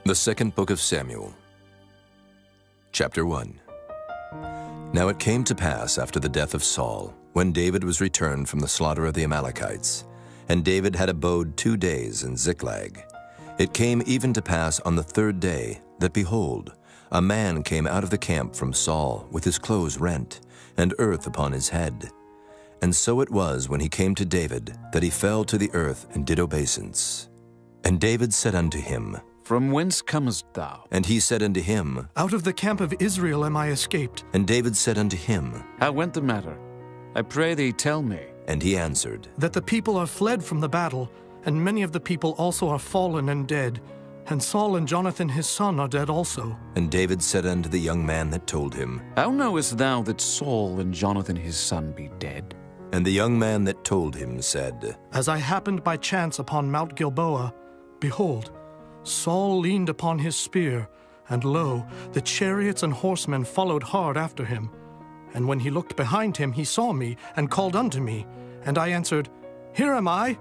The second book of Samuel, chapter 1. Now it came to pass after the death of Saul, when David was returned from the slaughter of the Amalekites, and David had abode 2 days in Ziklag. It came even to pass on the 3rd day that, behold, a man came out of the camp from Saul with his clothes rent, and earth upon his head. And so it was when he came to David that he fell to the earth and did obeisance. And David said unto him, From whence comest thou? And he said unto him, Out of the camp of Israel am I escaped. And David said unto him, How went the matter? I pray thee, tell me. And he answered, That the people are fled from the battle, and many of the people also are fallen and dead. And Saul and Jonathan his son are dead also. And David said unto the young man that told him, How knowest thou that Saul and Jonathan his son be dead? And the young man that told him said, As I happened by chance upon Mount Gilboa, behold, Saul leaned upon his spear, and lo, the chariots and horsemen followed hard after him. And when he looked behind him, he saw me, and called unto me. And I answered, Here am I.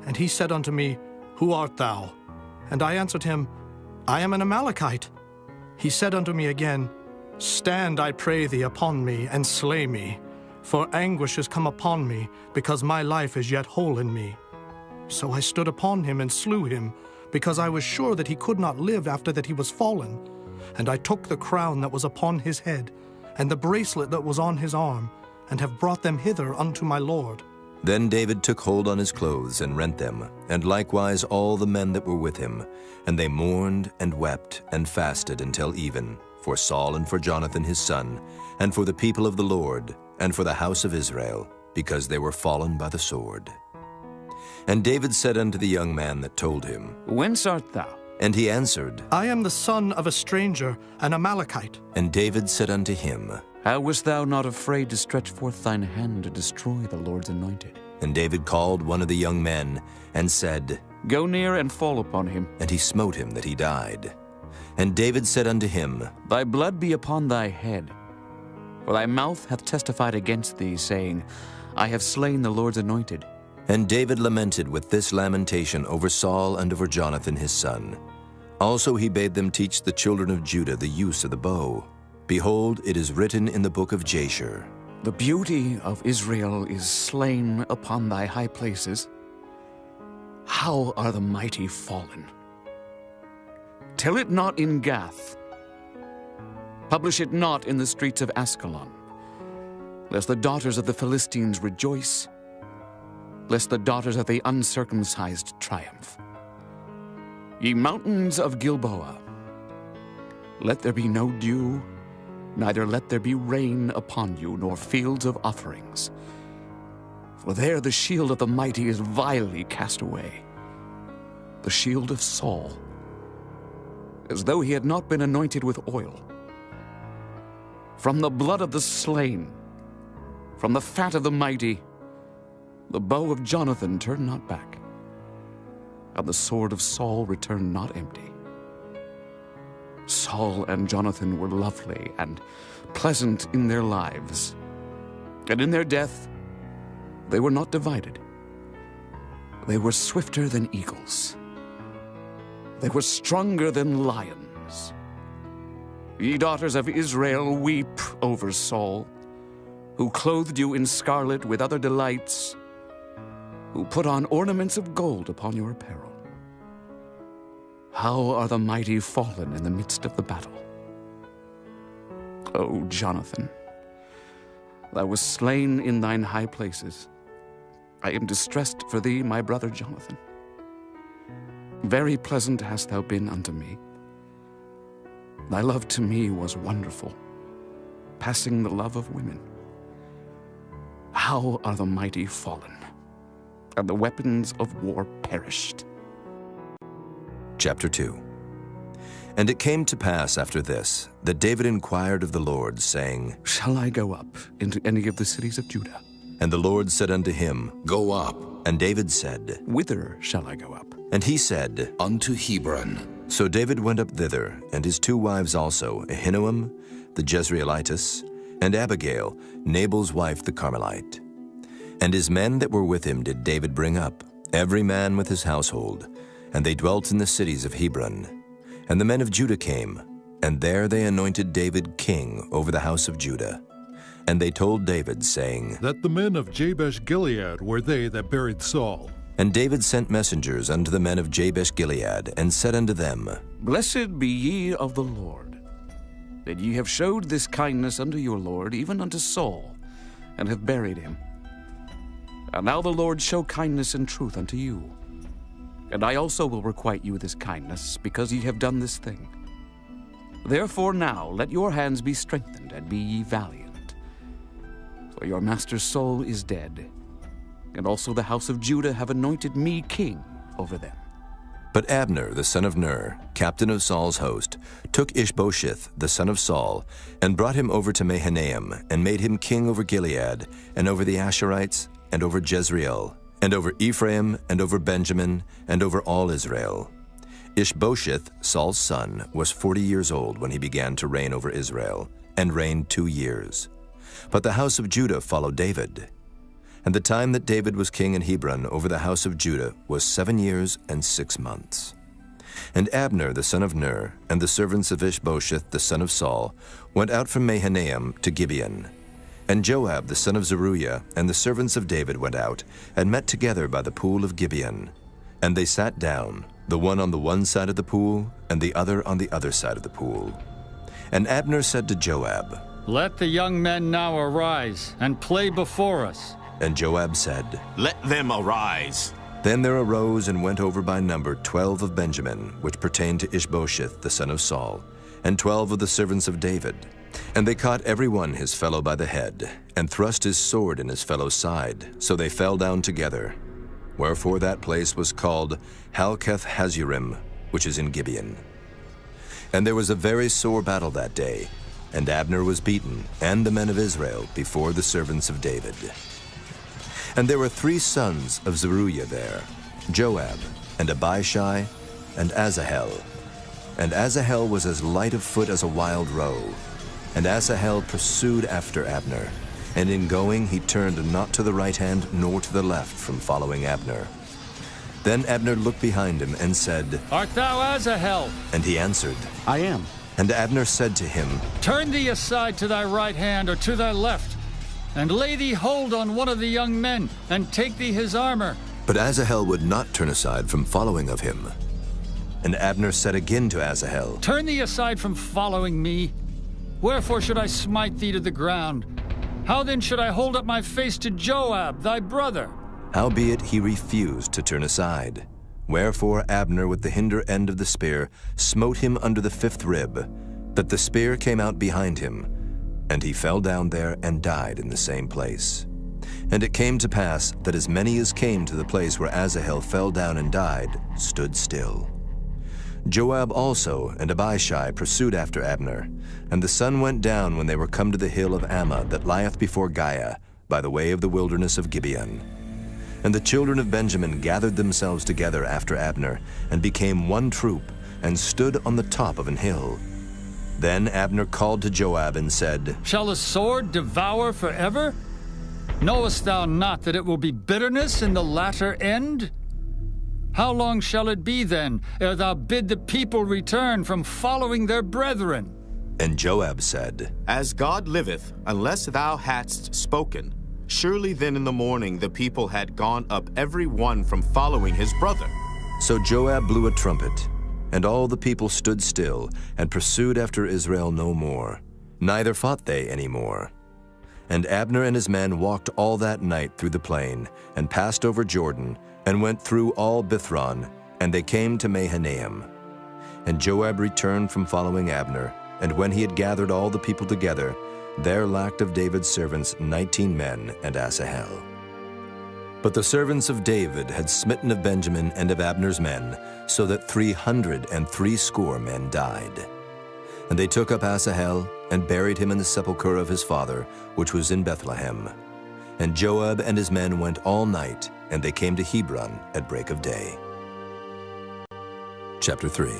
And he said unto me, Who art thou? And I answered him, I am an Amalekite. He said unto me again, Stand, I pray thee, upon me, and slay me. For anguish is come upon me, because my life is yet whole in me. So I stood upon him and slew him, because I was sure that he could not live after that he was fallen. And I took the crown that was upon his head, and the bracelet that was on his arm, and have brought them hither unto my lord. Then David took hold on his clothes and rent them, and likewise all the men that were with him. And they mourned and wept and fasted until even, for Saul and for Jonathan his son, and for the people of the Lord, and for the house of Israel, because they were fallen by the sword. And David said unto the young man that told him, Whence art thou? And he answered, I am the son of a stranger, an Amalekite. And David said unto him, How wast thou not afraid to stretch forth thine hand to destroy the Lord's anointed? And David called one of the young men, and said, Go near and fall upon him. And he smote him that he died. And David said unto him, Thy blood be upon thy head. For thy mouth hath testified against thee, saying, I have slain the Lord's anointed. And David lamented with this lamentation over Saul and over Jonathan his son. Also he bade them teach the children of Judah the use of the bow. Behold, it is written in the book of Jasher, The beauty of Israel is slain upon thy high places. How are the mighty fallen? Tell it not in Gath. Publish it not in the streets of Askelon, lest the daughters of the Philistines rejoice, lest the daughters of the uncircumcised triumph. Ye mountains of Gilboa, let there be no dew, neither let there be rain upon you, nor fields of offerings. For there the shield of the mighty is vilely cast away, the shield of Saul, as though he had not been anointed with oil. From the blood of the slain, from the fat of the mighty, the bow of Jonathan turned not back, and the sword of Saul returned not empty. Saul and Jonathan were lovely and pleasant in their lives, and in their death they were not divided. They were swifter than eagles. They were stronger than lions. Ye daughters of Israel, weep over Saul, who clothed you in scarlet with other delights, who put on ornaments of gold upon your apparel. How are the mighty fallen in the midst of the battle? O Jonathan, thou wast slain in thine high places. I am distressed for thee, my brother Jonathan. Very pleasant hast thou been unto me. Thy love to me was wonderful, passing the love of women. How are the mighty fallen, and the weapons of war perished? Chapter 2. And it came to pass after this, that David inquired of the Lord, saying, Shall I go up into any of the cities of Judah? And the Lord said unto him, Go up. And David said, Whither shall I go up? And he said, Unto Hebron. So David went up thither, and his 2 wives also, Ahinoam the Jezreelitess, and Abigail, Nabal's wife the Carmelite. And his men that were with him did David bring up, every man with his household, and they dwelt in the cities of Hebron. And the men of Judah came, and there they anointed David king over the house of Judah. And they told David, saying, That the men of Jabesh-Gilead were they that buried Saul. And David sent messengers unto the men of Jabesh-Gilead, and said unto them, Blessed be ye of the Lord, that ye have showed this kindness unto your Lord, even unto Saul, and have buried him. And now the Lord show kindness and truth unto you. And I also will requite you this kindness, because ye have done this thing. Therefore now let your hands be strengthened, and be ye valiant. For your master's soul is dead, and also the house of Judah have anointed me king over them. But Abner, the son of Ner, captain of Saul's host, took Ishbosheth, the son of Saul, and brought him over to Mahanaim, and made him king over Gilead, and over the Asherites, and over Jezreel, and over Ephraim, and over Benjamin, and over all Israel. Ishbosheth, Saul's son, was 40 years old when he began to reign over Israel, and reigned 2 years. But the house of Judah followed David. And the time that David was king in Hebron over the house of Judah was 7 years and 6 months. And Abner the son of Ner, and the servants of Ishbosheth the son of Saul, went out from Mahanaim to Gibeon. And Joab the son of Zeruiah, and the servants of David went out, and met together by the pool of Gibeon. And they sat down, the one on the one side of the pool, and the other on the other side of the pool. And Abner said to Joab, Let the young men now arise, and play before us. And Joab said, Let them arise. Then there arose and went over by number 12 of Benjamin, which pertained to Ishbosheth the son of Saul, and 12 of the servants of David. And they caught every one his fellow by the head, and thrust his sword in his fellow's side, so they fell down together. Wherefore that place was called Halketh Hazurim, which is in Gibeon. And there was a very sore battle that day, and Abner was beaten, and the men of Israel, before the servants of David. And there were 3 sons of Zeruiah there, Joab, and Abishai, and Asahel. And Asahel was as light of foot as a wild roe. And Asahel pursued after Abner, and in going he turned not to the right hand nor to the left from following Abner. Then Abner looked behind him and said, Art thou Asahel? And he answered, I am. And Abner said to him, Turn thee aside to thy right hand or to thy left, and lay thee hold on one of the young men, and take thee his armor. But Asahel would not turn aside from following of him. And Abner said again to Asahel, Turn thee aside from following me. Wherefore should I smite thee to the ground? How then should I hold up my face to Joab, thy brother? Howbeit he refused to turn aside. Wherefore Abner with the hinder end of the spear smote him under the 5th rib, that the spear came out behind him, and he fell down there and died in the same place. And it came to pass that as many as came to the place where Asahel fell down and died stood still. Joab also and Abishai pursued after Abner, and the sun went down when they were come to the hill of Ammah that lieth before Giah, by the way of the wilderness of Gibeon. And the children of Benjamin gathered themselves together after Abner, and became one troop, and stood on the top of an hill. Then Abner called to Joab and said, Shall the sword devour forever? Knowest thou not that it will be bitterness in the latter end? How long shall it be then, ere thou bid the people return from following their brethren? And Joab said, As God liveth, unless thou hadst spoken, surely then in the morning the people had gone up every one from following his brother. So Joab blew a trumpet, and all the people stood still, and pursued after Israel no more, neither fought they any more. And Abner and his men walked all that night through the plain, and passed over Jordan, and went through all Bithron, and they came to Mahanaim. And Joab returned from following Abner, and when he had gathered all the people together, there lacked of David's servants 19 men and Asahel. But the servants of David had smitten of Benjamin and of Abner's men, so that 360 men died. And they took up Asahel, and buried him in the sepulchre of his father, which was in Bethlehem. And Joab and his men went all night, and they came to Hebron at break of day. Chapter 3.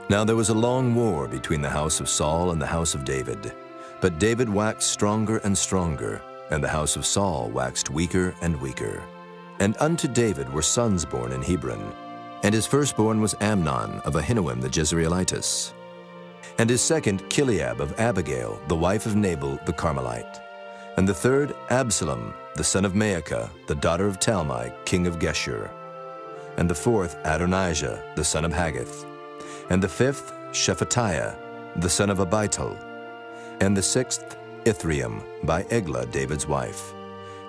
Now there was a long war between the house of Saul and the house of David. But David waxed stronger and stronger, and the house of Saul waxed weaker and weaker. And unto David were sons born in Hebron. And his firstborn was Amnon of Ahinoam the Jezreelitess. And his second, Chileab of Abigail, the wife of Nabal the Carmelite. And the third, Absalom, the son of Maacah, the daughter of Talmai, king of Geshur. And the fourth, Adonijah, the son of Haggith. And the fifth, Shephatiah, the son of Abital. And the sixth, Ithream, by Eglah, David's wife.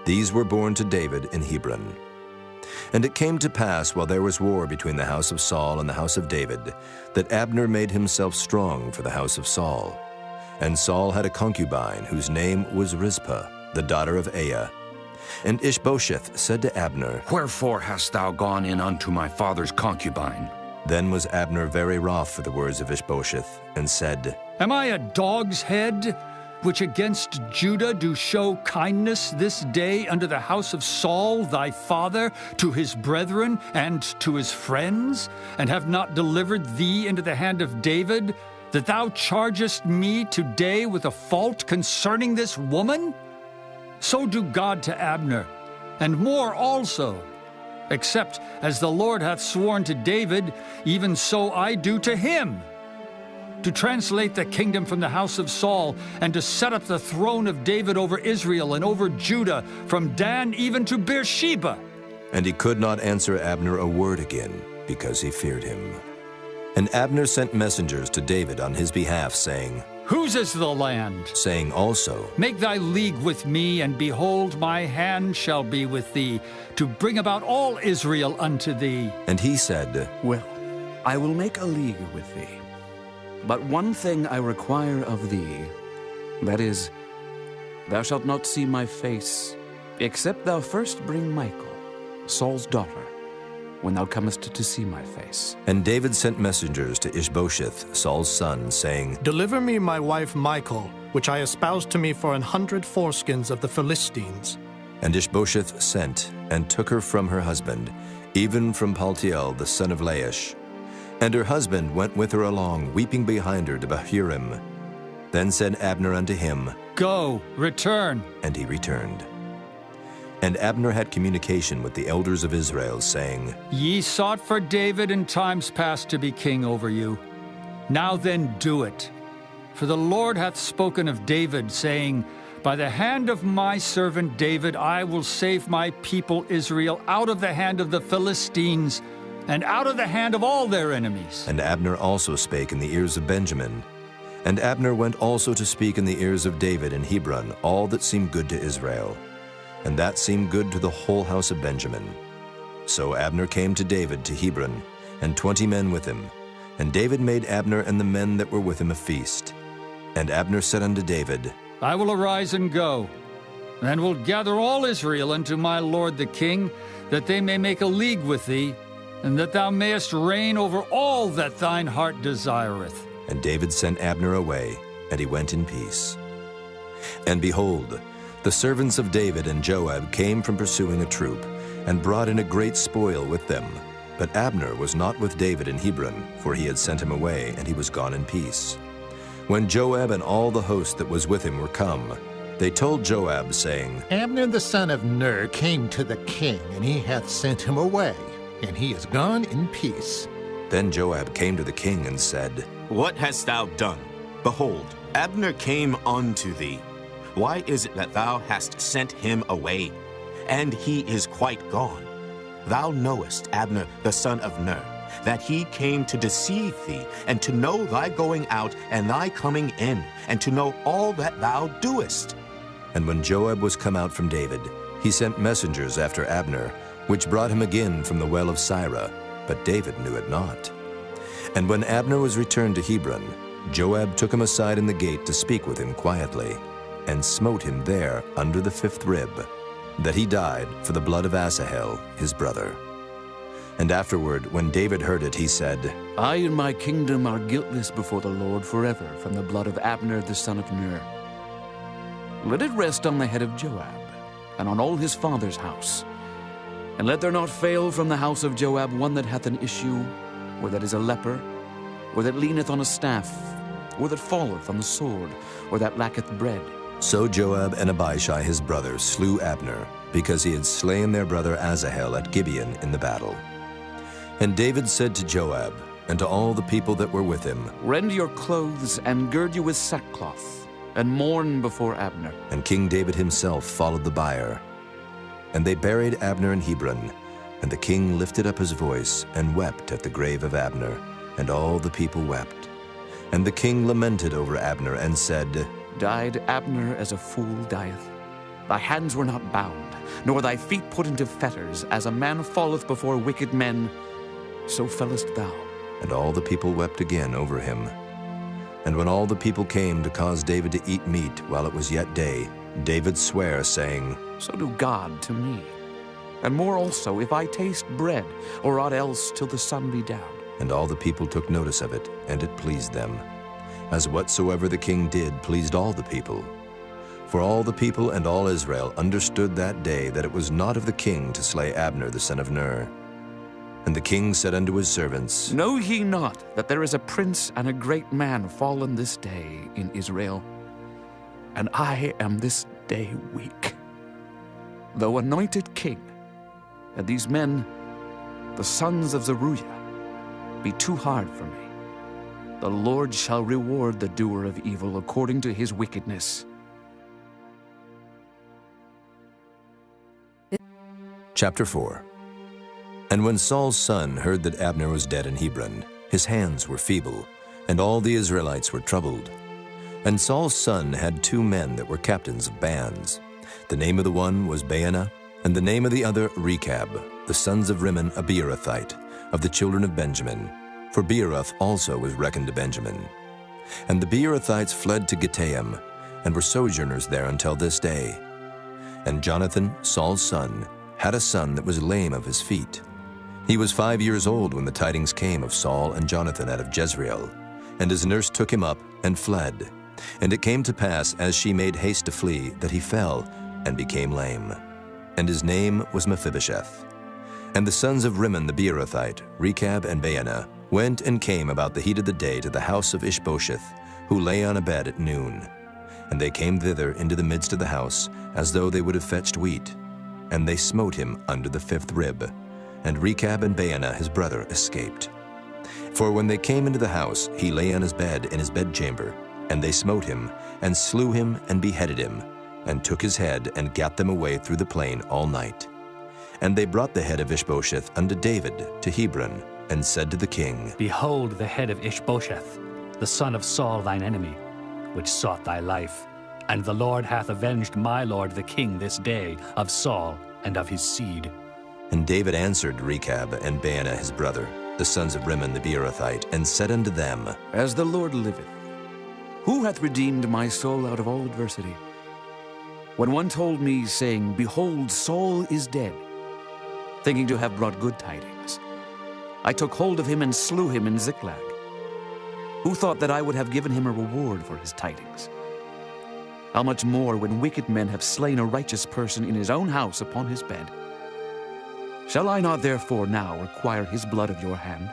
These were born to David in Hebron. And it came to pass, while there was war between the house of Saul and the house of David, that Abner made himself strong for the house of Saul. And Saul had a concubine, whose name was Rizpah, the daughter of Aiah. And Ishbosheth said to Abner, Wherefore hast thou gone in unto my father's concubine? Then was Abner very wroth for the words of Ishbosheth, and said, Am I a dog's head, which against Judah do show kindness this day unto the house of Saul thy father, to his brethren, and to his friends, and have not delivered thee into the hand of David, that thou chargest me today with a fault concerning this woman? So do God to Abner, and more also. Except as the Lord hath sworn to David, even so I do to him, to translate the kingdom from the house of Saul, and to set up the throne of David over Israel and over Judah, from Dan even to Beersheba. And he could not answer Abner a word again, because he feared him. And Abner sent messengers to David on his behalf, saying, Whose is the land? Saying also, Make thy league with me, and behold, my hand shall be with thee, to bring about all Israel unto thee. And he said, Well, I will make a league with thee. But one thing I require of thee, that is, thou shalt not see my face, except thou first bring Michal, Saul's daughter, when thou comest to see my face. And David sent messengers to Ishbosheth, Saul's son, saying, Deliver me my wife Michal, which I espoused to me for 100 foreskins of the Philistines. And Ishbosheth sent, and took her from her husband, even from Paltiel the son of Laish. And her husband went with her along, weeping behind her to Bahurim. Then said Abner unto him, Go, return. And he returned. And Abner had communication with the elders of Israel, saying, Ye sought for David in times past to be king over you. Now then do it. For the Lord hath spoken of David, saying, By the hand of my servant David I will save my people Israel out of the hand of the Philistines, and out of the hand of all their enemies. And Abner also spake in the ears of Benjamin. And Abner went also to speak in the ears of David in Hebron all that seemed good to Israel. And that seemed good to the whole house of Benjamin. So Abner came to David to Hebron, and 20 men with him. And David made Abner and the men that were with him a feast. And Abner said unto David, I will arise and go, and will gather all Israel unto my lord the king, that they may make a league with thee, and that thou mayest reign over all that thine heart desireth. And David sent Abner away, and he went in peace. And behold, the servants of David and Joab came from pursuing a troop, and brought in a great spoil with them. But Abner was not with David in Hebron, for he had sent him away, and he was gone in peace. When Joab and all the host that was with him were come, they told Joab, saying, Abner the son of Ner came to the king, and he hath sent him away, and he is gone in peace. Then Joab came to the king and said, What hast thou done? Behold, Abner came unto thee. Why is it that thou hast sent him away? And he is quite gone. Thou knowest Abner the son of Ner, that he came to deceive thee, and to know thy going out and thy coming in, and to know all that thou doest. And when Joab was come out from David, he sent messengers after Abner, which brought him again from the well of Sirah, but David knew it not. And when Abner was returned to Hebron, Joab took him aside in the gate to speak with him quietly, and smote him there under the 5th rib, that he died for the blood of Asahel, his brother. And afterward, when David heard it, he said, I and my kingdom are guiltless before the Lord forever from the blood of Abner the son of Ner. Let it rest on the head of Joab, and on all his father's house. And let there not fail from the house of Joab one that hath an issue, or that is a leper, or that leaneth on a staff, or that falleth on the sword, or that lacketh bread. So Joab and Abishai his brother slew Abner, because he had slain their brother Asahel at Gibeon in the battle. And David said to Joab, and to all the people that were with him, Rend your clothes and gird you with sackcloth, and mourn before Abner. And King David himself followed the bier. And they buried Abner in Hebron, and the king lifted up his voice and wept at the grave of Abner, and all the people wept. And the king lamented over Abner and said, Died Abner as a fool dieth? Thy hands were not bound, nor thy feet put into fetters, as a man falleth before wicked men, so fellest thou. And all the people wept again over him. And when all the people came to cause David to eat meat while it was yet day, David sware, saying, So do God to me, and more also, if I taste bread, or aught else till the sun be down. And all the people took notice of it, and it pleased them, as whatsoever the king did pleased all the people. For all the people and all Israel understood that day that it was not of the king to slay Abner the son of Ner. And the king said unto his servants, Know ye not that there is a prince and a great man fallen this day in Israel? And I am this day weak. Though anointed king, and these men, the sons of Zeruiah, be too hard for me, the Lord shall reward the doer of evil according to his wickedness. Chapter 4. And when Saul's son heard that Abner was dead in Hebron, his hands were feeble, and all the Israelites were troubled. And Saul's son had 2 men that were captains of bands. The name of the one was Baanah, and the name of the other Rechab, the sons of Rimmon a Beerothite, of the children of Benjamin. For Beeroth also was reckoned to Benjamin. And the Beerothites fled to Gittaim, and were sojourners there until this day. And Jonathan, Saul's son, had a son that was lame of his feet. He was 5 years old when the tidings came of Saul and Jonathan out of Jezreel. And his nurse took him up and fled. And it came to pass, as she made haste to flee, that he fell and became lame. And his name was Mephibosheth. And the sons of Rimmon the Beerothite, Rechab and Baanah, went and came about the heat of the day to the house of Ishbosheth, who lay on a bed at noon. And they came thither into the midst of the house, as though they would have fetched wheat. And they smote him under the 5th rib. And Rechab and Baanah his brother escaped. For when they came into the house, he lay on his bed in his bedchamber. And they smote him, and slew him, and beheaded him, and took his head, and gat them away through the plain all night. And they brought the head of Ishbosheth unto David to Hebron, and said to the king, Behold the head of Ishbosheth, the son of Saul thine enemy, which sought thy life. And the Lord hath avenged my lord the king this day of Saul and of his seed. And David answered Rechab and Baanah his brother, the sons of Rimmon the Beerothite, and said unto them, As the Lord liveth, who hath redeemed my soul out of all adversity? When one told me, saying, Behold, Saul is dead, thinking to have brought good tidings, I took hold of him and slew him in Ziklag. Who thought that I would have given him a reward for his tidings? How much more when wicked men have slain a righteous person in his own house upon his bed? Shall I not therefore now require his blood of your hand,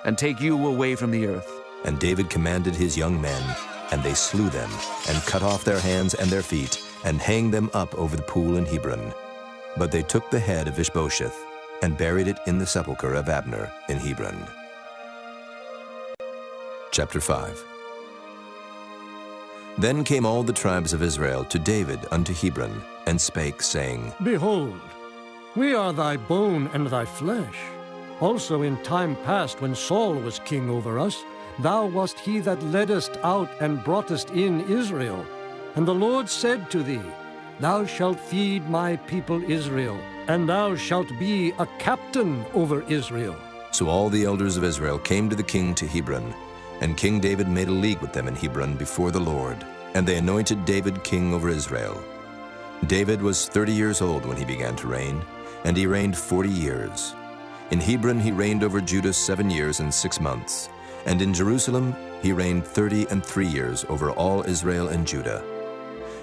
and take you away from the earth? And David commanded his young men, and they slew them, and cut off their hands and their feet, and hanged them up over the pool in Hebron. But they took the head of Ishbosheth, and buried it in the sepulchre of Abner in Hebron. Chapter 5. Then came all the tribes of Israel to David unto Hebron, and spake, saying, Behold, we are thy bone and thy flesh. Also in time past, when Saul was king over us, thou wast he that leddest out and broughtest in Israel. And the Lord said to thee, Thou shalt feed my people Israel, and thou shalt be a captain over Israel. So all the elders of Israel came to the king to Hebron, and King David made a league with them in Hebron before the Lord, and they anointed David king over Israel. David was 30 years old when he began to reign, and he reigned 40 years. In Hebron he reigned over Judah 7 years and 6 months, and in Jerusalem he reigned 33 years over all Israel and Judah.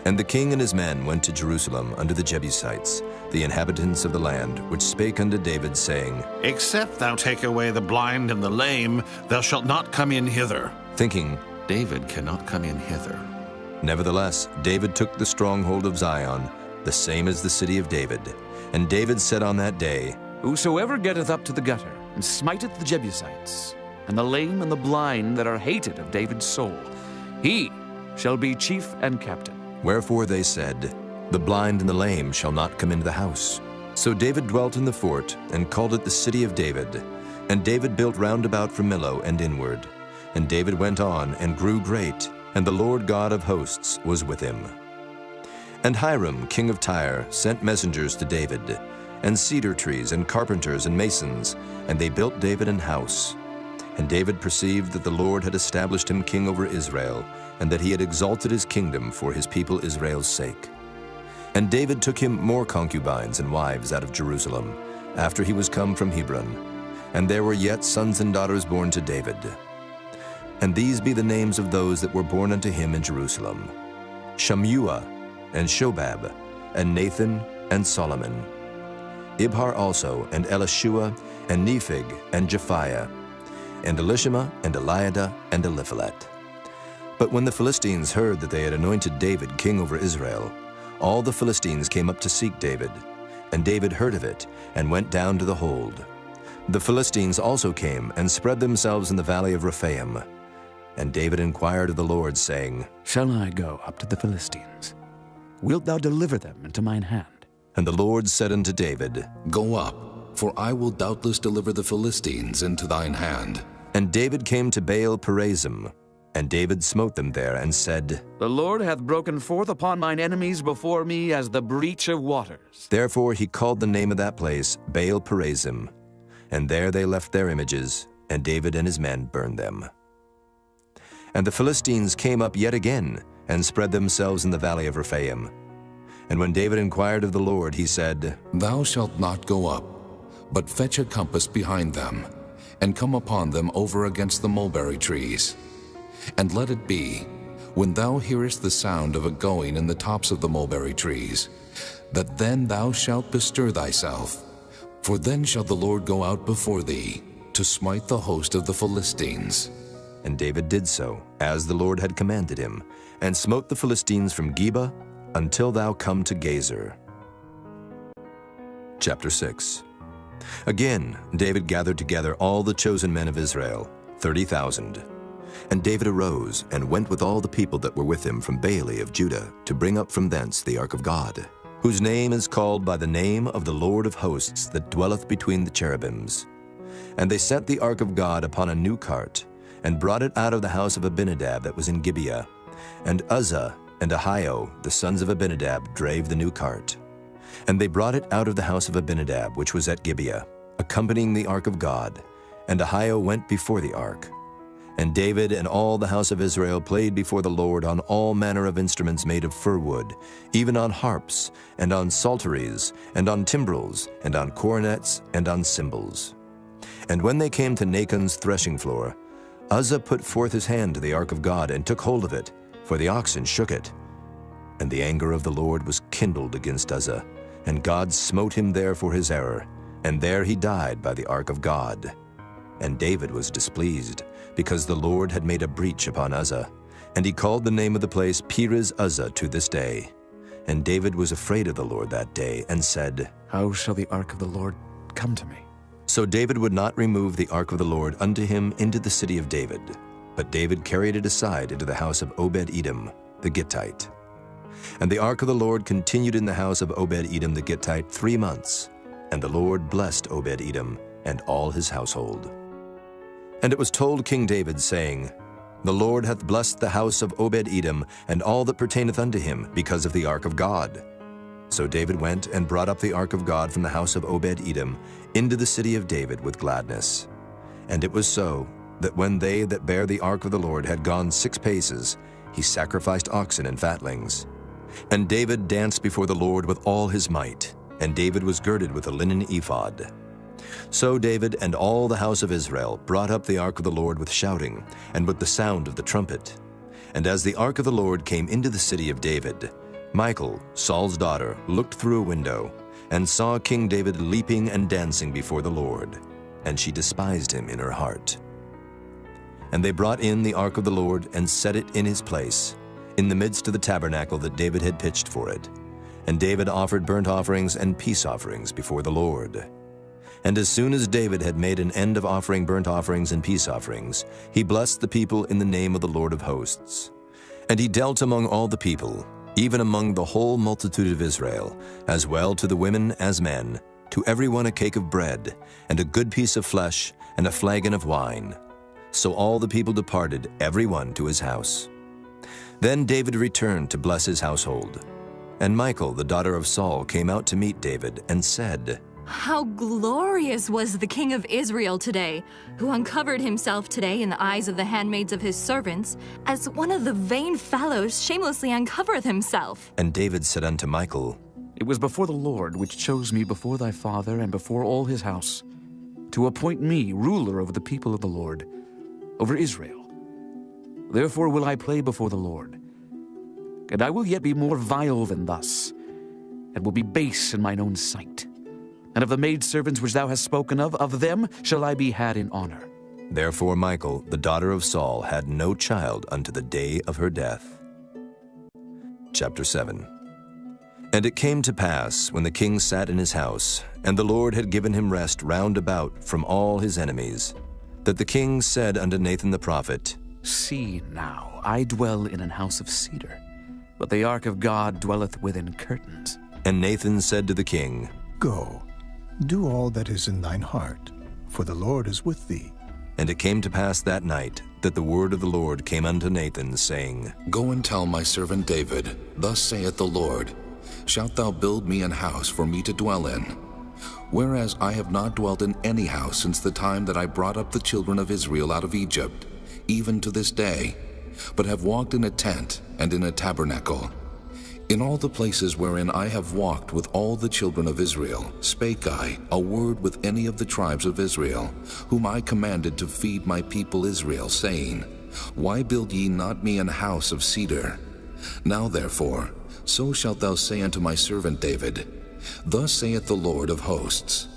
And the king and his men went to Jerusalem unto the Jebusites, the inhabitants of the land, which spake unto David, saying, Except thou take away the blind and the lame, thou shalt not come in hither. Thinking, David cannot come in hither. Nevertheless, David took the stronghold of Zion, the same as the city of David. And David said on that day, Whosoever getteth up to the gutter, and smiteth the Jebusites, and the lame and the blind that are hated of David's soul. He shall be chief and captain. Wherefore they said, The blind and the lame shall not come into the house. So David dwelt in the fort, and called it the city of David. And David built round about from Millo and inward. And David went on and grew great, and the Lord God of hosts was with him. And Hiram, king of Tyre, sent messengers to David, and cedar trees, and carpenters, and masons, and they built David an house. And David perceived that the Lord had established him king over Israel, and that he had exalted his kingdom for his people Israel's sake. And David took him more concubines and wives out of Jerusalem, after he was come from Hebron. And there were yet sons and daughters born to David. And these be the names of those that were born unto him in Jerusalem: Shammua, and Shobab, and Nathan, and Solomon. Ibhar also, and Elishua, and Nephig, and Japhiah, and Elishama, and Eliada, and Eliphalet. But when the Philistines heard that they had anointed David king over Israel, all the Philistines came up to seek David. And David heard of it, and went down to the hold. The Philistines also came, and spread themselves in the valley of Rephaim. And David inquired of the Lord, saying, Shall I go up to the Philistines? Wilt thou deliver them into mine hand? And the Lord said unto David, Go up, for I will doubtless deliver the Philistines into thine hand. And David came to Baal Perazim, and David smote them there, and said, The Lord hath broken forth upon mine enemies before me as the breach of waters. Therefore he called the name of that place Baal Perazim. And there they left their images, and David and his men burned them. And the Philistines came up yet again, and spread themselves in the valley of Rephaim. And when David inquired of the Lord, he said, Thou shalt not go up, but fetch a compass behind them, and come upon them over against the mulberry trees. And let it be, when thou hearest the sound of a going in the tops of the mulberry trees, that then thou shalt bestir thyself, for then shall the Lord go out before thee, to smite the host of the Philistines. And David did so, as the Lord had commanded him, and smote the Philistines from Geba until thou come to Gazer. Chapter 6. Again, David gathered together all the chosen men of Israel, 30,000. And David arose, and went with all the people that were with him from Baale of Judah, to bring up from thence the ark of God, whose name is called by the name of the Lord of hosts that dwelleth between the cherubims. And they set the ark of God upon a new cart, and brought it out of the house of Abinadab that was in Gibeah. And Uzzah and Ahio, the sons of Abinadab, drave the new cart. And they brought it out of the house of Abinadab, which was at Gibeah, accompanying the ark of God. And Ahio went before the ark. And David and all the house of Israel played before the Lord on all manner of instruments made of fir wood, even on harps, and on psalteries, and on timbrels, and on cornets, and on cymbals. And when they came to Nachon's threshing floor, Uzzah put forth his hand to the ark of God, and took hold of it, for the oxen shook it. And the anger of the Lord was kindled against Uzzah, and God smote him there for his error, and there he died by the ark of God. And David was displeased, because the Lord had made a breach upon Uzzah, and he called the name of the place Perez Uzzah to this day. And David was afraid of the Lord that day, and said, How shall the ark of the Lord come to me? So David would not remove the ark of the Lord unto him into the city of David, but David carried it aside into the house of Obed-Edom the Gittite. And the ark of the Lord continued in the house of Obed-Edom the Gittite 3 months, and the Lord blessed Obed-Edom and all his household. And it was told King David, saying, The Lord hath blessed the house of Obed-Edom and all that pertaineth unto him, because of the ark of God. So David went and brought up the ark of God from the house of Obed-Edom into the city of David with gladness. And it was so, that when they that bare the ark of the Lord had gone 6 paces, he sacrificed oxen and fatlings. And David danced before the Lord with all his might, and David was girded with a linen ephod. So David and all the house of Israel brought up the ark of the Lord with shouting, and with the sound of the trumpet. And as the ark of the Lord came into the city of David, Michal, Saul's daughter, looked through a window, and saw King David leaping and dancing before the Lord, and she despised him in her heart. And they brought in the ark of the Lord, and set it in his place, in the midst of the tabernacle that David had pitched for it. And David offered burnt offerings and peace offerings before the Lord. And as soon as David had made an end of offering burnt offerings and peace offerings, he blessed the people in the name of the Lord of hosts. And he dealt among all the people, even among the whole multitude of Israel, as well to the women as men, to every one a cake of bread, and a good piece of flesh, and a flagon of wine. So all the people departed, every one to his house. Then David returned to bless his household. And Michal, the daughter of Saul, came out to meet David, and said, "How glorious was the king of Israel today, who uncovered himself today in the eyes of the handmaids of his servants, as one of the vain fellows shamelessly uncovereth himself." And David said unto Michal, "It was before the Lord which chose me before thy father and before all his house, to appoint me ruler over the people of the Lord, over Israel. Therefore will I play before the Lord. And I will yet be more vile than thus, and will be base in mine own sight. And of the maidservants which thou hast spoken of them shall I be had in honor." Therefore Michal, the daughter of Saul, had no child unto the day of her death. Chapter 7. And it came to pass, when the king sat in his house, and the Lord had given him rest round about from all his enemies, that the king said unto Nathan the prophet, "See now, I dwell in an house of cedar, but the ark of God dwelleth within curtains." And Nathan said to the king, "Go, do all that is in thine heart, for the Lord is with thee." And it came to pass that night that the word of the Lord came unto Nathan, saying, Go and tell my servant David, Thus saith the Lord, Shalt thou build me an house for me to dwell in? Whereas I have not dwelt in any house since the time that I brought up the children of Israel out of Egypt, even to this day, but have walked in a tent and in a tabernacle. In all the places wherein I have walked with all the children of Israel, spake I a word with any of the tribes of Israel, whom I commanded to feed my people Israel, saying, Why build ye not me an house of cedar? Now therefore, so shalt thou say unto my servant David, Thus saith the Lord of hosts,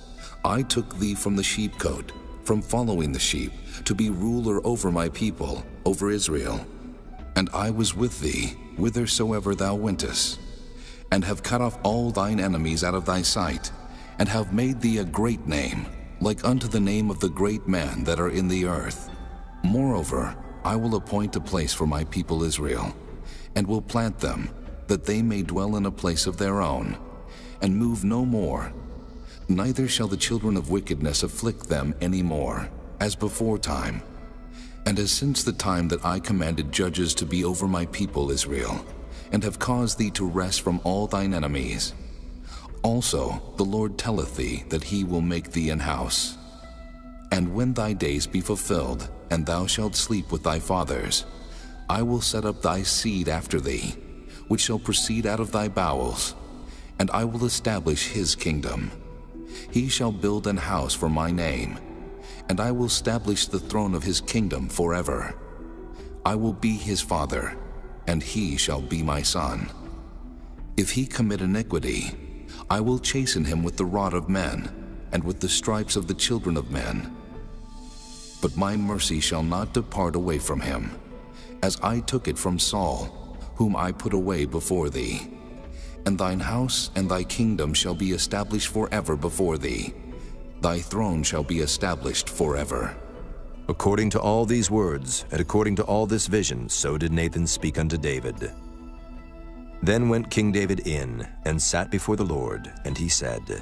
I took thee from the sheepcote, from following the sheep, to be ruler over my people, over Israel. And I was with thee, whithersoever thou wentest, and have cut off all thine enemies out of thy sight, and have made thee a great name, like unto the name of the great men that are in the earth. Moreover, I will appoint a place for my people Israel, and will plant them, that they may dwell in a place of their own, and move no more. Neither shall the children of wickedness afflict them any more, as before time, and as since the time that I commanded judges to be over my people Israel, and have caused thee to rest from all thine enemies. Also the Lord telleth thee that he will make thee an house. And when thy days be fulfilled, and thou shalt sleep with thy fathers, I will set up thy seed after thee, which shall proceed out of thy bowels, and I will establish his kingdom. He shall build an house for my name, and I will establish the throne of his kingdom forever. I will be his father, and he shall be my son. If he commit iniquity, I will chasten him with the rod of men, and with the stripes of the children of men. But my mercy shall not depart away from him, as I took it from Saul, whom I put away before thee. And thine house and thy kingdom shall be established forever before thee. Thy throne shall be established forever. According to all these words, and according to all this vision, so did Nathan speak unto David. Then went King David in, and sat before the Lord, and he said,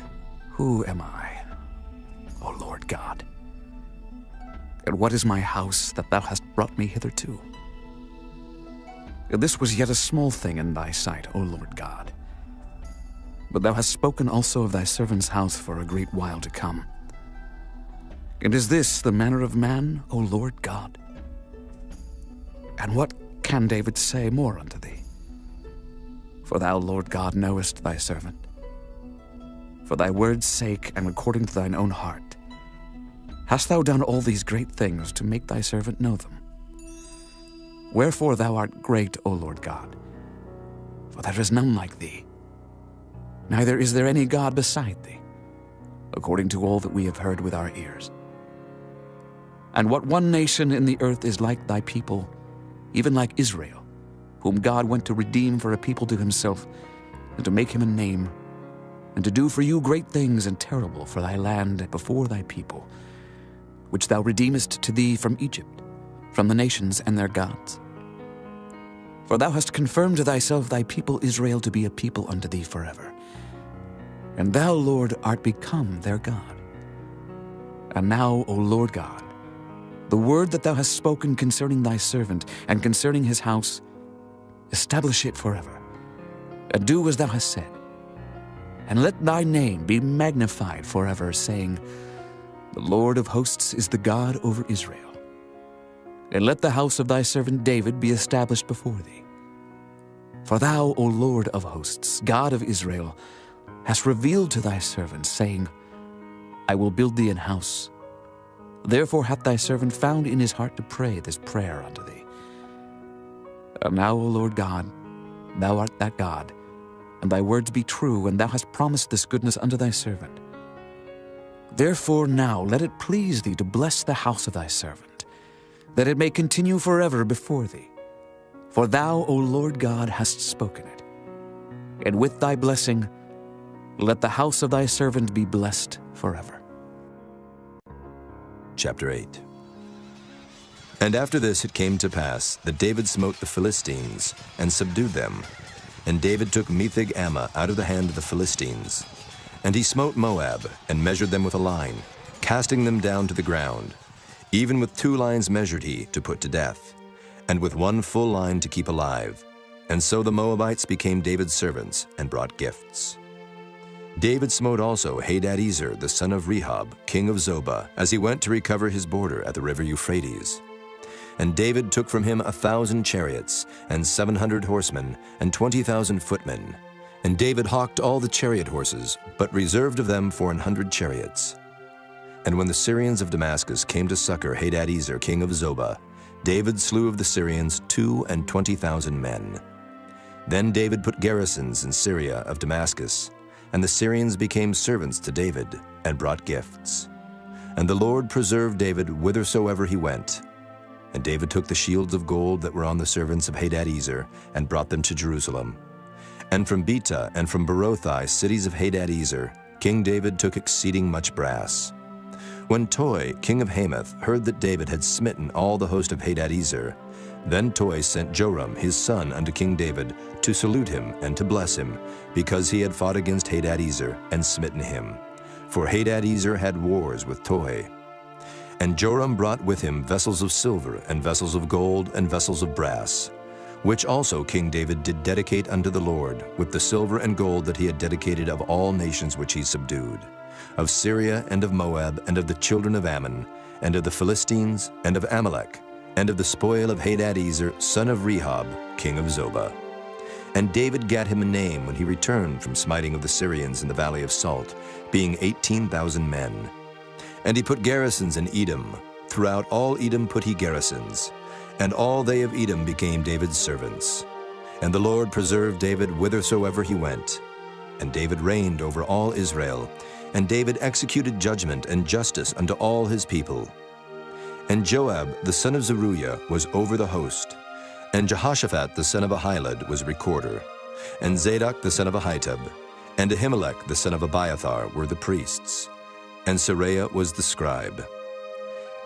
Who am I, O Lord God? And what is my house that thou hast brought me hitherto? And this was yet a small thing in thy sight, O Lord God. But thou hast spoken also of thy servant's house for a great while to come. And is this the manner of man, O Lord God? And what can David say more unto thee? For thou, Lord God, knowest thy servant. For thy word's sake, and according to thine own heart, hast thou done all these great things to make thy servant know them. Wherefore thou art great, O Lord God, for there is none like thee, neither is there any God beside thee, according to all that we have heard with our ears. And what one nation in the earth is like thy people, even like Israel, whom God went to redeem for a people to himself, and to make him a name, and to do for you great things and terrible for thy land before thy people, which thou redeemest to thee from Egypt, from the nations and their gods. For thou hast confirmed to thyself thy people Israel to be a people unto thee forever. And thou, Lord, art become their God. And now, O Lord God, the word that thou hast spoken concerning thy servant and concerning his house, establish it forever, and do as thou hast said. And let thy name be magnified forever, saying, The Lord of hosts is the God over Israel. And let the house of thy servant David be established before thee. For thou, O Lord of hosts, God of Israel, hast revealed to thy servant, saying, I will build thee an house. Therefore hath thy servant found in his heart to pray this prayer unto thee. And now, O Lord God, thou art that God, and thy words be true, and thou hast promised this goodness unto thy servant. Therefore now let it please thee to bless the house of thy servant, that it may continue forever before thee. For thou, O Lord God, hast spoken it. And with thy blessing, let the house of thy servant be blessed forever. Chapter 8. And after this it came to pass that David smote the Philistines and subdued them. And David took Metheg-Ammah out of the hand of the Philistines. And he smote Moab, and measured them with a line, casting them down to the ground. Even with 2 lines measured he, to put to death, and with 1 full line to keep alive. And so the Moabites became David's servants, and brought gifts. David smote also Hadadezer, the son of Rehob, king of Zobah, as he went to recover his border at the river Euphrates. And David took from him 1,000 chariots, and 700 horsemen, and 20,000 footmen. And David hawked all the chariot horses, but reserved of them for 100 chariots. And when the Syrians of Damascus came to succor Hadadezer, king of Zobah, David slew of the Syrians 22,000 men. Then David put garrisons in Syria of Damascus, and the Syrians became servants to David, and brought gifts. And the Lord preserved David whithersoever he went. And David took the shields of gold that were on the servants of Hadadezer, and brought them to Jerusalem. And from Betah and from Berothai, cities of Hadadezer, King David took exceeding much brass. When Toi, king of Hamath, heard that David had smitten all the host of Hadadezer, then Toi sent Joram his son unto King David to salute him and to bless him, because he had fought against Hadadezer and smitten him. For Hadadezer had wars with Toi. And Joram brought with him vessels of silver, and vessels of gold, and vessels of brass, which also King David did dedicate unto the Lord, with the silver and gold that he had dedicated of all nations which he subdued, of Syria, and of Moab, and of the children of Ammon, and of the Philistines, and of Amalek, and of the spoil of Hadadezer, son of Rehob, king of Zobah. And David gat him a name when he returned from smiting of the Syrians in the valley of Salt, being 18,000 men. And he put garrisons in Edom. Throughout all Edom put he garrisons. And all they of Edom became David's servants. And the Lord preserved David whithersoever he went. And David reigned over all Israel. And David executed judgment and justice unto all his people. And Joab the son of Zeruiah was over the host. And Jehoshaphat the son of Ahilud was recorder. And Zadok the son of Ahitub, and Ahimelech the son of Abiathar were the priests. And Seraiah was the scribe.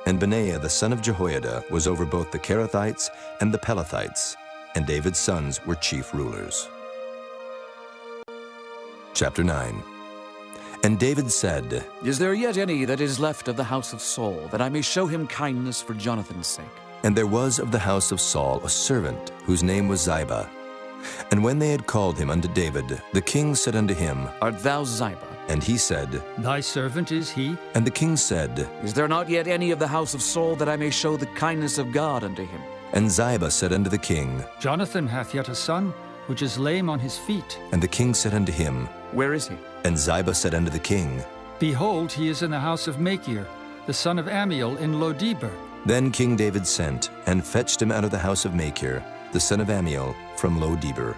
And Benaiah the son of Jehoiada was over both the Kerethites and the Pelethites, and David's sons were chief rulers. Chapter 9. And David said, Is there yet any that is left of the house of Saul, that I may show him kindness for Jonathan's sake? And there was of the house of Saul a servant, whose name was Ziba. And when they had called him unto David, the king said unto him, Art thou Ziba? And he said, Thy servant is he. And the king said, Is there not yet any of the house of Saul, that I may show the kindness of God unto him? And Ziba said unto the king, Jonathan hath yet a son, which is lame on his feet. And the king said unto him, Where is he? And Ziba said unto the king, Behold, he is in the house of Machir, the son of Ammiel in Lodebar. Then King David sent, and fetched him out of the house of Machir, the son of Ammiel, from Lodebar.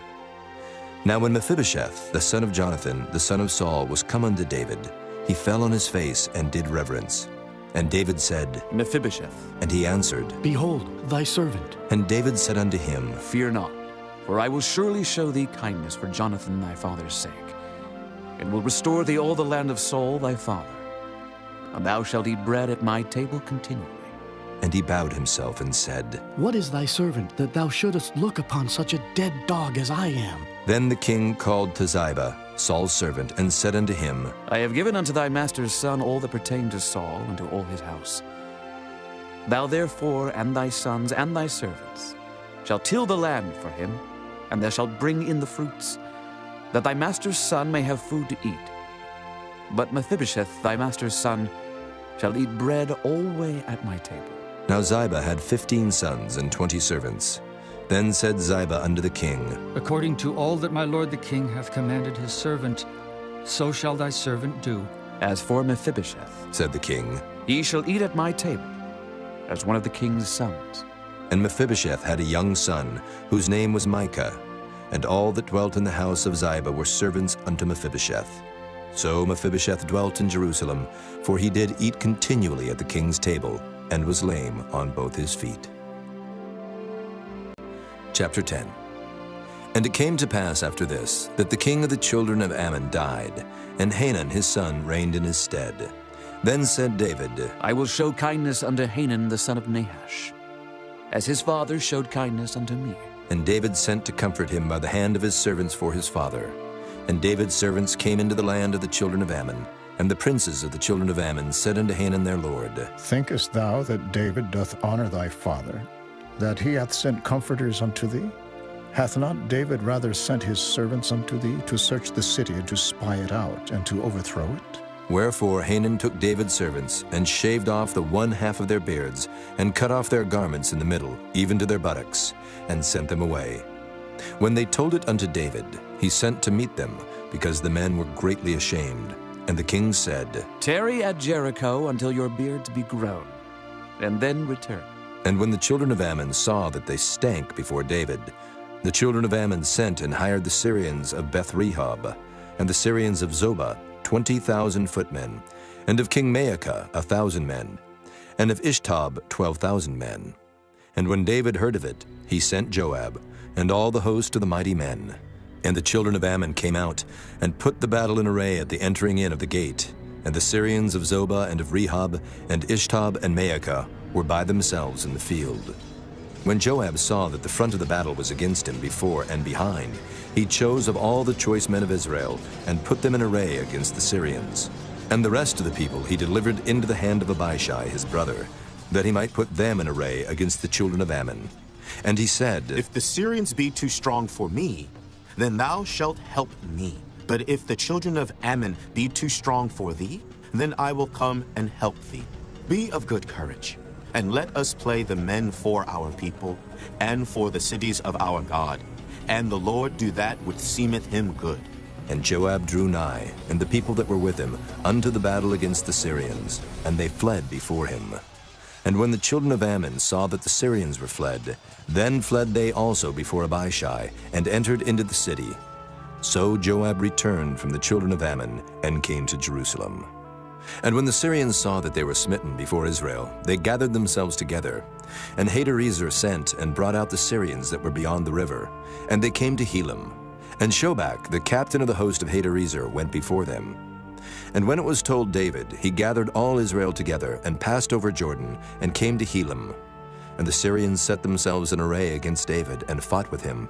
Now when Mephibosheth, the son of Jonathan, the son of Saul, was come unto David, he fell on his face and did reverence. And David said, Mephibosheth. And he answered, Behold, thy servant. And David said unto him, Fear not, for I will surely show thee kindness for Jonathan thy father's sake. and will restore thee all the land of Saul thy father. And thou shalt eat bread at my table continually. And he bowed himself and said, What is thy servant, that thou shouldest look upon such a dead dog as I am? Then the king called to Ziba, Saul's servant, and said unto him, I have given unto thy master's son all that pertain to Saul and to all his house. Thou therefore and thy sons and thy servants shalt till the land for him, and thou shalt bring in the fruits, that thy master's son may have food to eat. But Mephibosheth, thy master's son, shall eat bread alway at my table. Now Ziba had 15 sons and 20 servants. Then said Ziba unto the king, According to all that my lord the king hath commanded his servant, so shall thy servant do. As for Mephibosheth, said the king, he shall eat at my table, as one of the king's sons. And Mephibosheth had a young son, whose name was Micah, and all that dwelt in the house of Ziba were servants unto Mephibosheth. So Mephibosheth dwelt in Jerusalem, for he did eat continually at the king's table, and was lame on both his feet. Chapter 10. And it came to pass after this, that the king of the children of Ammon died, and Hanun his son reigned in his stead. Then said David, I will show kindness unto Hanun the son of Nahash, as his father showed kindness unto me. And David sent to comfort him by the hand of his servants for his father. And David's servants came into the land of the children of Ammon, and the princes of the children of Ammon said unto Hanun their lord, Thinkest thou that David doth honor thy father, that he hath sent comforters unto thee? Hath not David rather sent his servants unto thee to search the city and to spy it out and to overthrow it? Wherefore Hanun took David's servants, and shaved off the one half of their beards, and cut off their garments in the middle, even to their buttocks, and sent them away. When they told it unto David, he sent to meet them, because the men were greatly ashamed. And the king said, Tarry at Jericho until your beards be grown, and then return. And when the children of Ammon saw that they stank before David, the children of Ammon sent and hired the Syrians of Beth-rehob, and the Syrians of Zobah, 20,000 footmen, and of King Maacah 1,000 men, and of Ishtob 12,000 men. And when David heard of it, he sent Joab, and all the host of the mighty men. And the children of Ammon came out, and put the battle in array at the entering in of the gate. And the Syrians of Zobah and of Rehob, and Ishtob and Maacah, were by themselves in the field. When Joab saw that the front of the battle was against him before and behind, he chose of all the choice men of Israel, and put them in array against the Syrians. And the rest of the people he delivered into the hand of Abishai his brother, that he might put them in array against the children of Ammon. And he said, If the Syrians be too strong for me, then thou shalt help me. But if the children of Ammon be too strong for thee, then I will come and help thee. Be of good courage, and let us play the men for our people, and for the cities of our God. And the Lord do that which seemeth him good. And Joab drew nigh, and the people that were with him, unto the battle against the Syrians, and they fled before him. And when the children of Ammon saw that the Syrians were fled, then fled they also before Abishai, and entered into the city. So Joab returned from the children of Ammon, and came to Jerusalem. And when the Syrians saw that they were smitten before Israel, they gathered themselves together. And Hadarezer sent and brought out the Syrians that were beyond the river, and they came to Helam. And Shobach, the captain of the host of Hadarezer, went before them. And when it was told David, he gathered all Israel together, and passed over Jordan, and came to Helam. And the Syrians set themselves in array against David, and fought with him.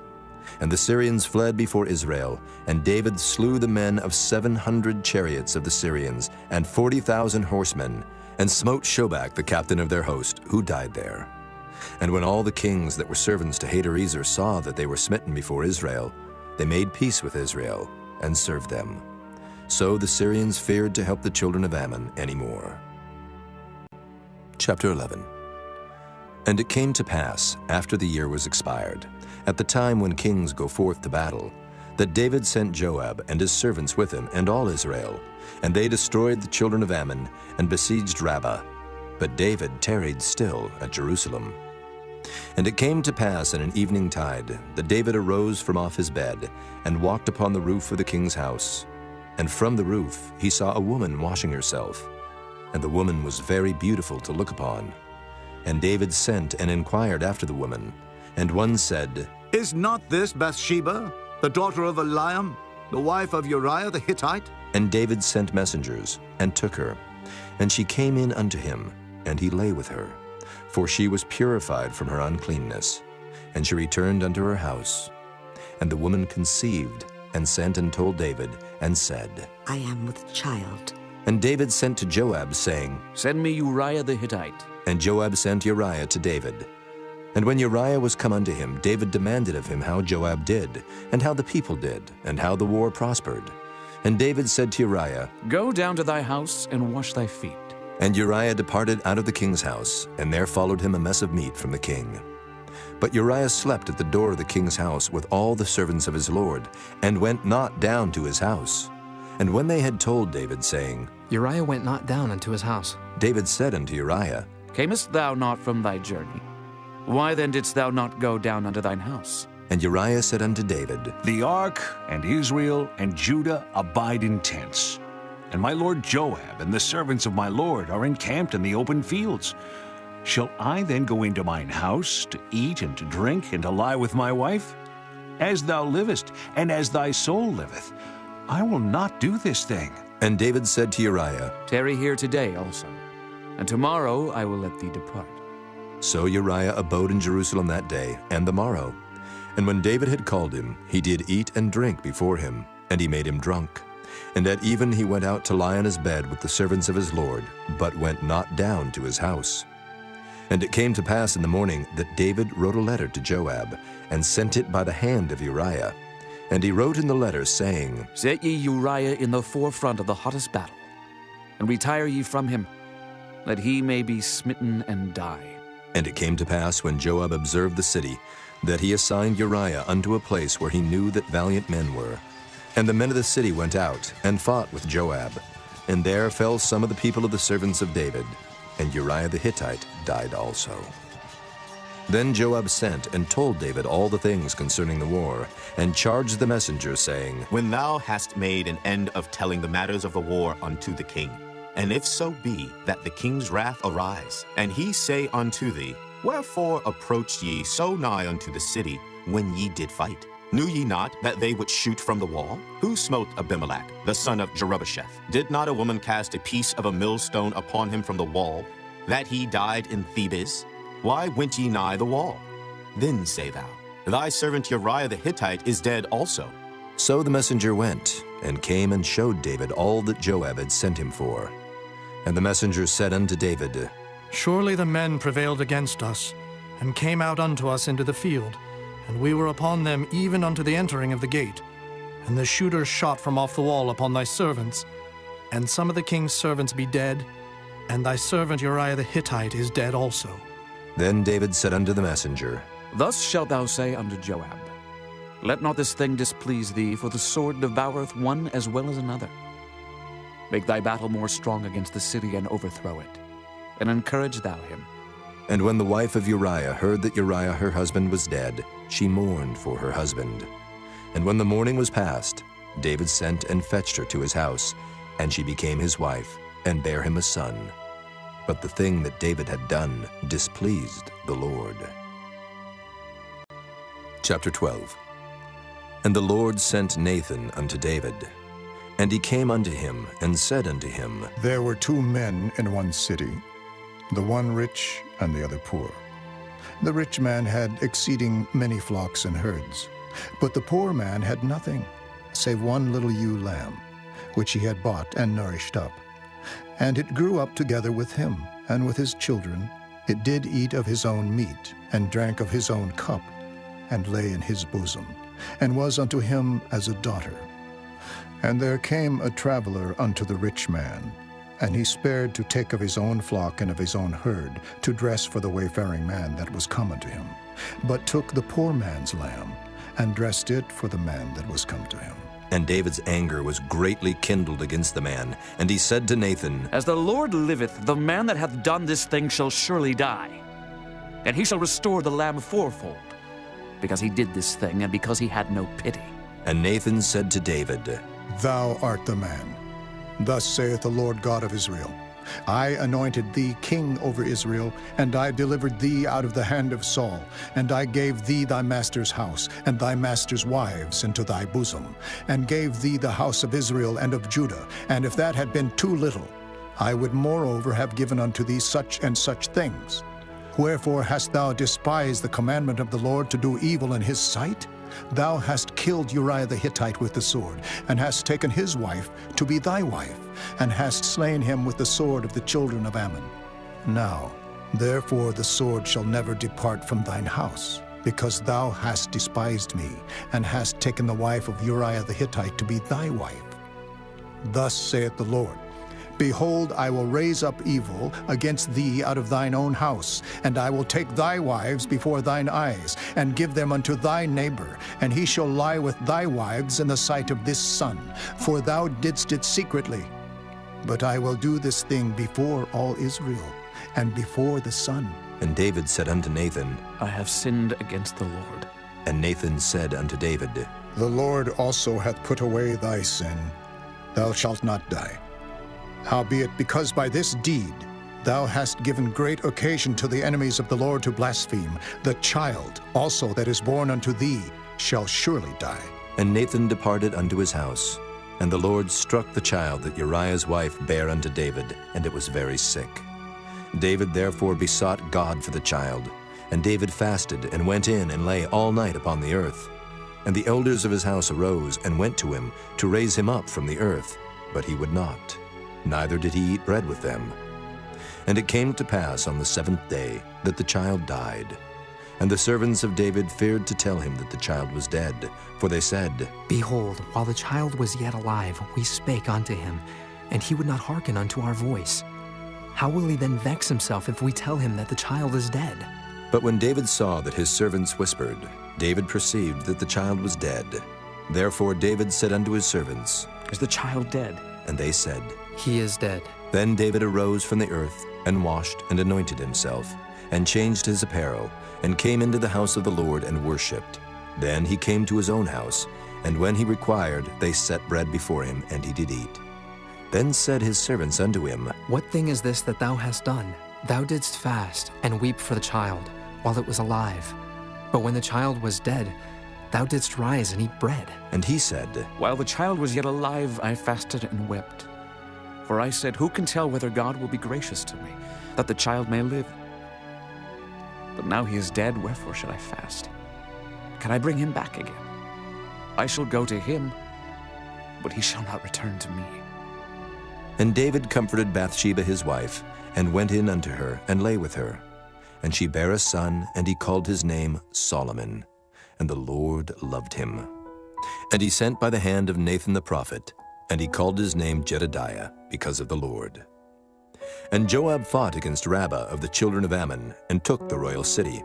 And the Syrians fled before Israel, and David slew the men of 700 chariots of the Syrians, and 40,000 horsemen, and smote Shobach the captain of their host, who died there. And when all the kings that were servants to Hadarezer saw that they were smitten before Israel, they made peace with Israel, and served them. So the Syrians feared to help the children of Ammon any more. Chapter 11. And it came to pass, after the year was expired, at the time when kings go forth to battle, that David sent Joab and his servants with him and all Israel, and they destroyed the children of Ammon and besieged Rabbah. But David tarried still at Jerusalem. And it came to pass in an evening tide that David arose from off his bed and walked upon the roof of the king's house. And from the roof he saw a woman washing herself, and the woman was very beautiful to look upon. And David sent and inquired after the woman. And one said, Is not this Bathsheba, the daughter of Eliam, the wife of Uriah the Hittite? And David sent messengers, and took her. And she came in unto him, and he lay with her. For she was purified from her uncleanness. And she returned unto her house. And the woman conceived, and sent and told David, and said, I am with child. And David sent to Joab, saying, Send me Uriah the Hittite. And Joab sent Uriah to David. And when Uriah was come unto him, David demanded of him how Joab did, and how the people did, and how the war prospered. And David said to Uriah, Go down to thy house, and wash thy feet. And Uriah departed out of the king's house, and there followed him a mess of meat from the king. But Uriah slept at the door of the king's house with all the servants of his lord, and went not down to his house. And when they had told David, saying, Uriah went not down unto his house. David said unto Uriah, Camest thou not from thy journey? Why then didst thou not go down unto thine house? And Uriah said unto David, The ark and Israel and Judah abide in tents, and my lord Joab and the servants of my lord are encamped in the open fields. Shall I then go into mine house to eat and to drink and to lie with my wife? As thou livest, and as thy soul liveth, I will not do this thing. And David said to Uriah, Tarry here today also, and tomorrow I will let thee depart. So Uriah abode in Jerusalem that day and the morrow. And when David had called him, he did eat and drink before him, and he made him drunk. And at even he went out to lie on his bed with the servants of his lord, but went not down to his house. And it came to pass in the morning that David wrote a letter to Joab, and sent it by the hand of Uriah. And he wrote in the letter, saying, Set ye Uriah in the forefront of the hottest battle, and retire ye from him, that he may be smitten and die. And it came to pass, when Joab observed the city, that he assigned Uriah unto a place where he knew that valiant men were. And the men of the city went out, and fought with Joab. And there fell some of the people of the servants of David, and Uriah the Hittite died also. Then Joab sent and told David all the things concerning the war, and charged the messenger, saying, When thou hast made an end of telling the matters of the war unto the king, and if so be that the king's wrath arise, and he say unto thee, Wherefore approached ye so nigh unto the city when ye did fight? Knew ye not that they would shoot from the wall? Who smote Abimelech, the son of Jerubbesheth? Did not a woman cast a piece of a millstone upon him from the wall, that he died in Thebes? Why went ye nigh the wall? Then say thou, Thy servant Uriah the Hittite is dead also. So the messenger went, and came and showed David all that Joab had sent him for. And the messenger said unto David, Surely the men prevailed against us, and came out unto us into the field, and we were upon them even unto the entering of the gate. And the shooters shot from off the wall upon thy servants, and some of the king's servants be dead, and thy servant Uriah the Hittite is dead also. Then David said unto the messenger, Thus shalt thou say unto Joab, Let not this thing displease thee, for the sword devoureth one as well as another. Make thy battle more strong against the city, and overthrow it, and encourage thou him. And when the wife of Uriah heard that Uriah her husband was dead, she mourned for her husband. And when the mourning was past, David sent and fetched her to his house, and she became his wife, and bare him a son. But the thing that David had done displeased the Lord. Chapter 12. And the Lord sent Nathan unto David. And he came unto him, and said unto him, There were two men in one city, the one rich and the other poor. The rich man had exceeding many flocks and herds, but the poor man had nothing, save one little ewe lamb, which he had bought and nourished up. And it grew up together with him, and with his children. It did eat of his own meat, and drank of his own cup, and lay in his bosom, and was unto him as a daughter. And there came a traveler unto the rich man, and he spared to take of his own flock and of his own herd, to dress for the wayfaring man that was come unto him, but took the poor man's lamb, and dressed it for the man that was come to him. And David's anger was greatly kindled against the man, and he said to Nathan, As the Lord liveth, the man that hath done this thing shall surely die, and he shall restore the lamb fourfold, because he did this thing, and because he had no pity. And Nathan said to David, Thou art the man. Thus saith the Lord God of Israel, I anointed thee king over Israel, and I delivered thee out of the hand of Saul, and I gave thee thy master's house, and thy master's wives into thy bosom, and gave thee the house of Israel and of Judah. And if that had been too little, I would moreover have given unto thee such and such things. Wherefore hast thou despised the commandment of the Lord to do evil in his sight? Thou hast killed Uriah the Hittite with the sword, and hast taken his wife to be thy wife, and hast slain him with the sword of the children of Ammon. Now, therefore the sword shall never depart from thine house, because thou hast despised me, and hast taken the wife of Uriah the Hittite to be thy wife. Thus saith the Lord, Behold, I will raise up evil against thee out of thine own house, and I will take thy wives before thine eyes, and give them unto thy neighbor, and he shall lie with thy wives in the sight of this sun, for thou didst it secretly. But I will do this thing before all Israel, and before the sun. And David said unto Nathan, I have sinned against the Lord. And Nathan said unto David, The Lord also hath put away thy sin. Thou shalt not die. Howbeit, because by this deed thou hast given great occasion to the enemies of the Lord to blaspheme, the child also that is born unto thee shall surely die. And Nathan departed unto his house. And the Lord struck the child that Uriah's wife bare unto David, and it was very sick. David therefore besought God for the child. And David fasted, and went in, and lay all night upon the earth. And the elders of his house arose, and went to him, to raise him up from the earth. But he would not, neither did he eat bread with them. And it came to pass on the 7th day that the child died. And the servants of David feared to tell him that the child was dead, for they said, Behold, while the child was yet alive, we spake unto him, and he would not hearken unto our voice. How will he then vex himself if we tell him that the child is dead? But when David saw that his servants whispered, David perceived that the child was dead. Therefore David said unto his servants, Is the child dead? And they said, He is dead. Then David arose from the earth, and washed and anointed himself, and changed his apparel, and came into the house of the Lord and worshipped. Then he came to his own house, and when he required, they set bread before him, and he did eat. Then said his servants unto him, What thing is this that thou hast done? Thou didst fast, and weep for the child, while it was alive. But when the child was dead, thou didst rise and eat bread. And he said, While the child was yet alive, I fasted and wept. For I said, Who can tell whether God will be gracious to me, that the child may live? But now he is dead, wherefore should I fast? Can I bring him back again? I shall go to him, but he shall not return to me. And David comforted Bathsheba his wife, and went in unto her, and lay with her. And she bare a son, and he called his name Solomon. And the Lord loved him. And he sent by the hand of Nathan the prophet, and he called his name Jedediah, because of the Lord. And Joab fought against Rabbah of the children of Ammon, and took the royal city.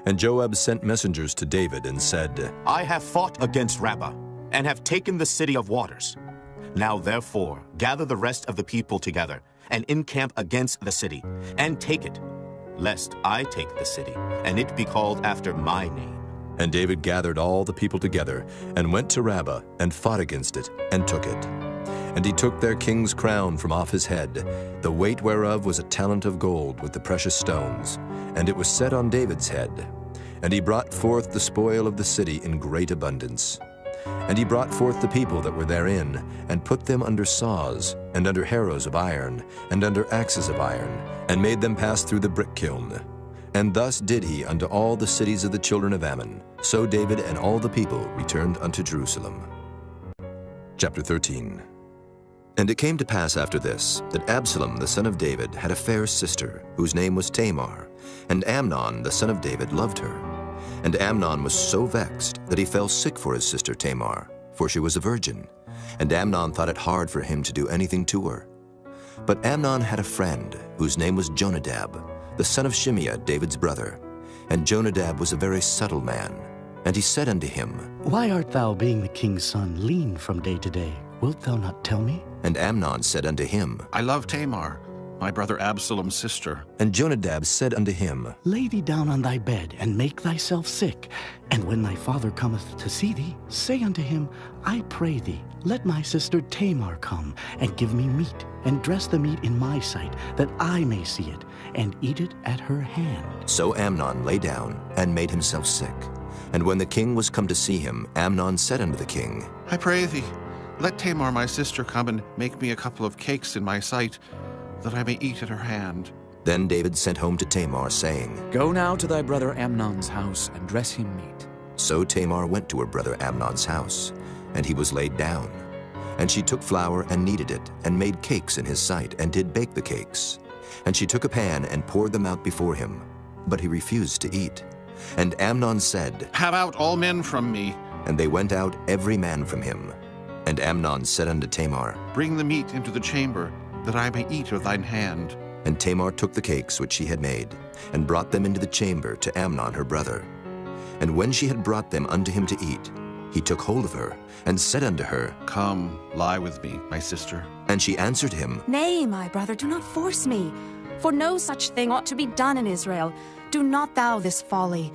And Joab sent messengers to David, and said, I have fought against Rabbah, and have taken the city of waters. Now therefore gather the rest of the people together, and encamp against the city, and take it, lest I take the city, and it be called after my name. And David gathered all the people together, and went to Rabbah, and fought against it, and took it. And he took their king's crown from off his head, the weight whereof was a talent of gold with the precious stones, and it was set on David's head. And he brought forth the spoil of the city in great abundance. And he brought forth the people that were therein, and put them under saws, and under harrows of iron, and under axes of iron, and made them pass through the brick kiln. And thus did he unto all the cities of the children of Ammon. So David and all the people returned unto Jerusalem. Chapter 13. And it came to pass after this, that Absalom the son of David had a fair sister, whose name was Tamar, and Amnon the son of David loved her. And Amnon was so vexed that he fell sick for his sister Tamar, for she was a virgin. And Amnon thought it hard for him to do anything to her. But Amnon had a friend, whose name was Jonadab, the son of Shimeah, David's brother. And Jonadab was a very subtle man. And he said unto him, Why art thou, being the king's son, lean from day to day? Wilt thou not tell me? And Amnon said unto him, I love Tamar, my brother Absalom's sister. And Jonadab said unto him, Lay thee down on thy bed, and make thyself sick. And when thy father cometh to see thee, say unto him, I pray thee, let my sister Tamar come, and give me meat, and dress the meat in my sight, that I may see it, and eat it at her hand. So Amnon lay down, and made himself sick. And when the king was come to see him, Amnon said unto the king, I pray thee, let Tamar my sister come and make me a couple of cakes in my sight, that I may eat at her hand. Then David sent home to Tamar, saying, Go now to thy brother Amnon's house, and dress him meat. So Tamar went to her brother Amnon's house, and he was laid down. And she took flour and kneaded it, and made cakes in his sight, and did bake the cakes. And she took a pan and poured them out before him, but he refused to eat. And Amnon said, Have out all men from me. And they went out every man from him. And Amnon said unto Tamar, Bring the meat into the chamber, that I may eat of thine hand. And Tamar took the cakes which she had made, and brought them into the chamber to Amnon her brother. And when she had brought them unto him to eat, he took hold of her, and said unto her, Come, lie with me, my sister. And she answered him, Nay, my brother, do not force me, for no such thing ought to be done in Israel. Do not thou this folly.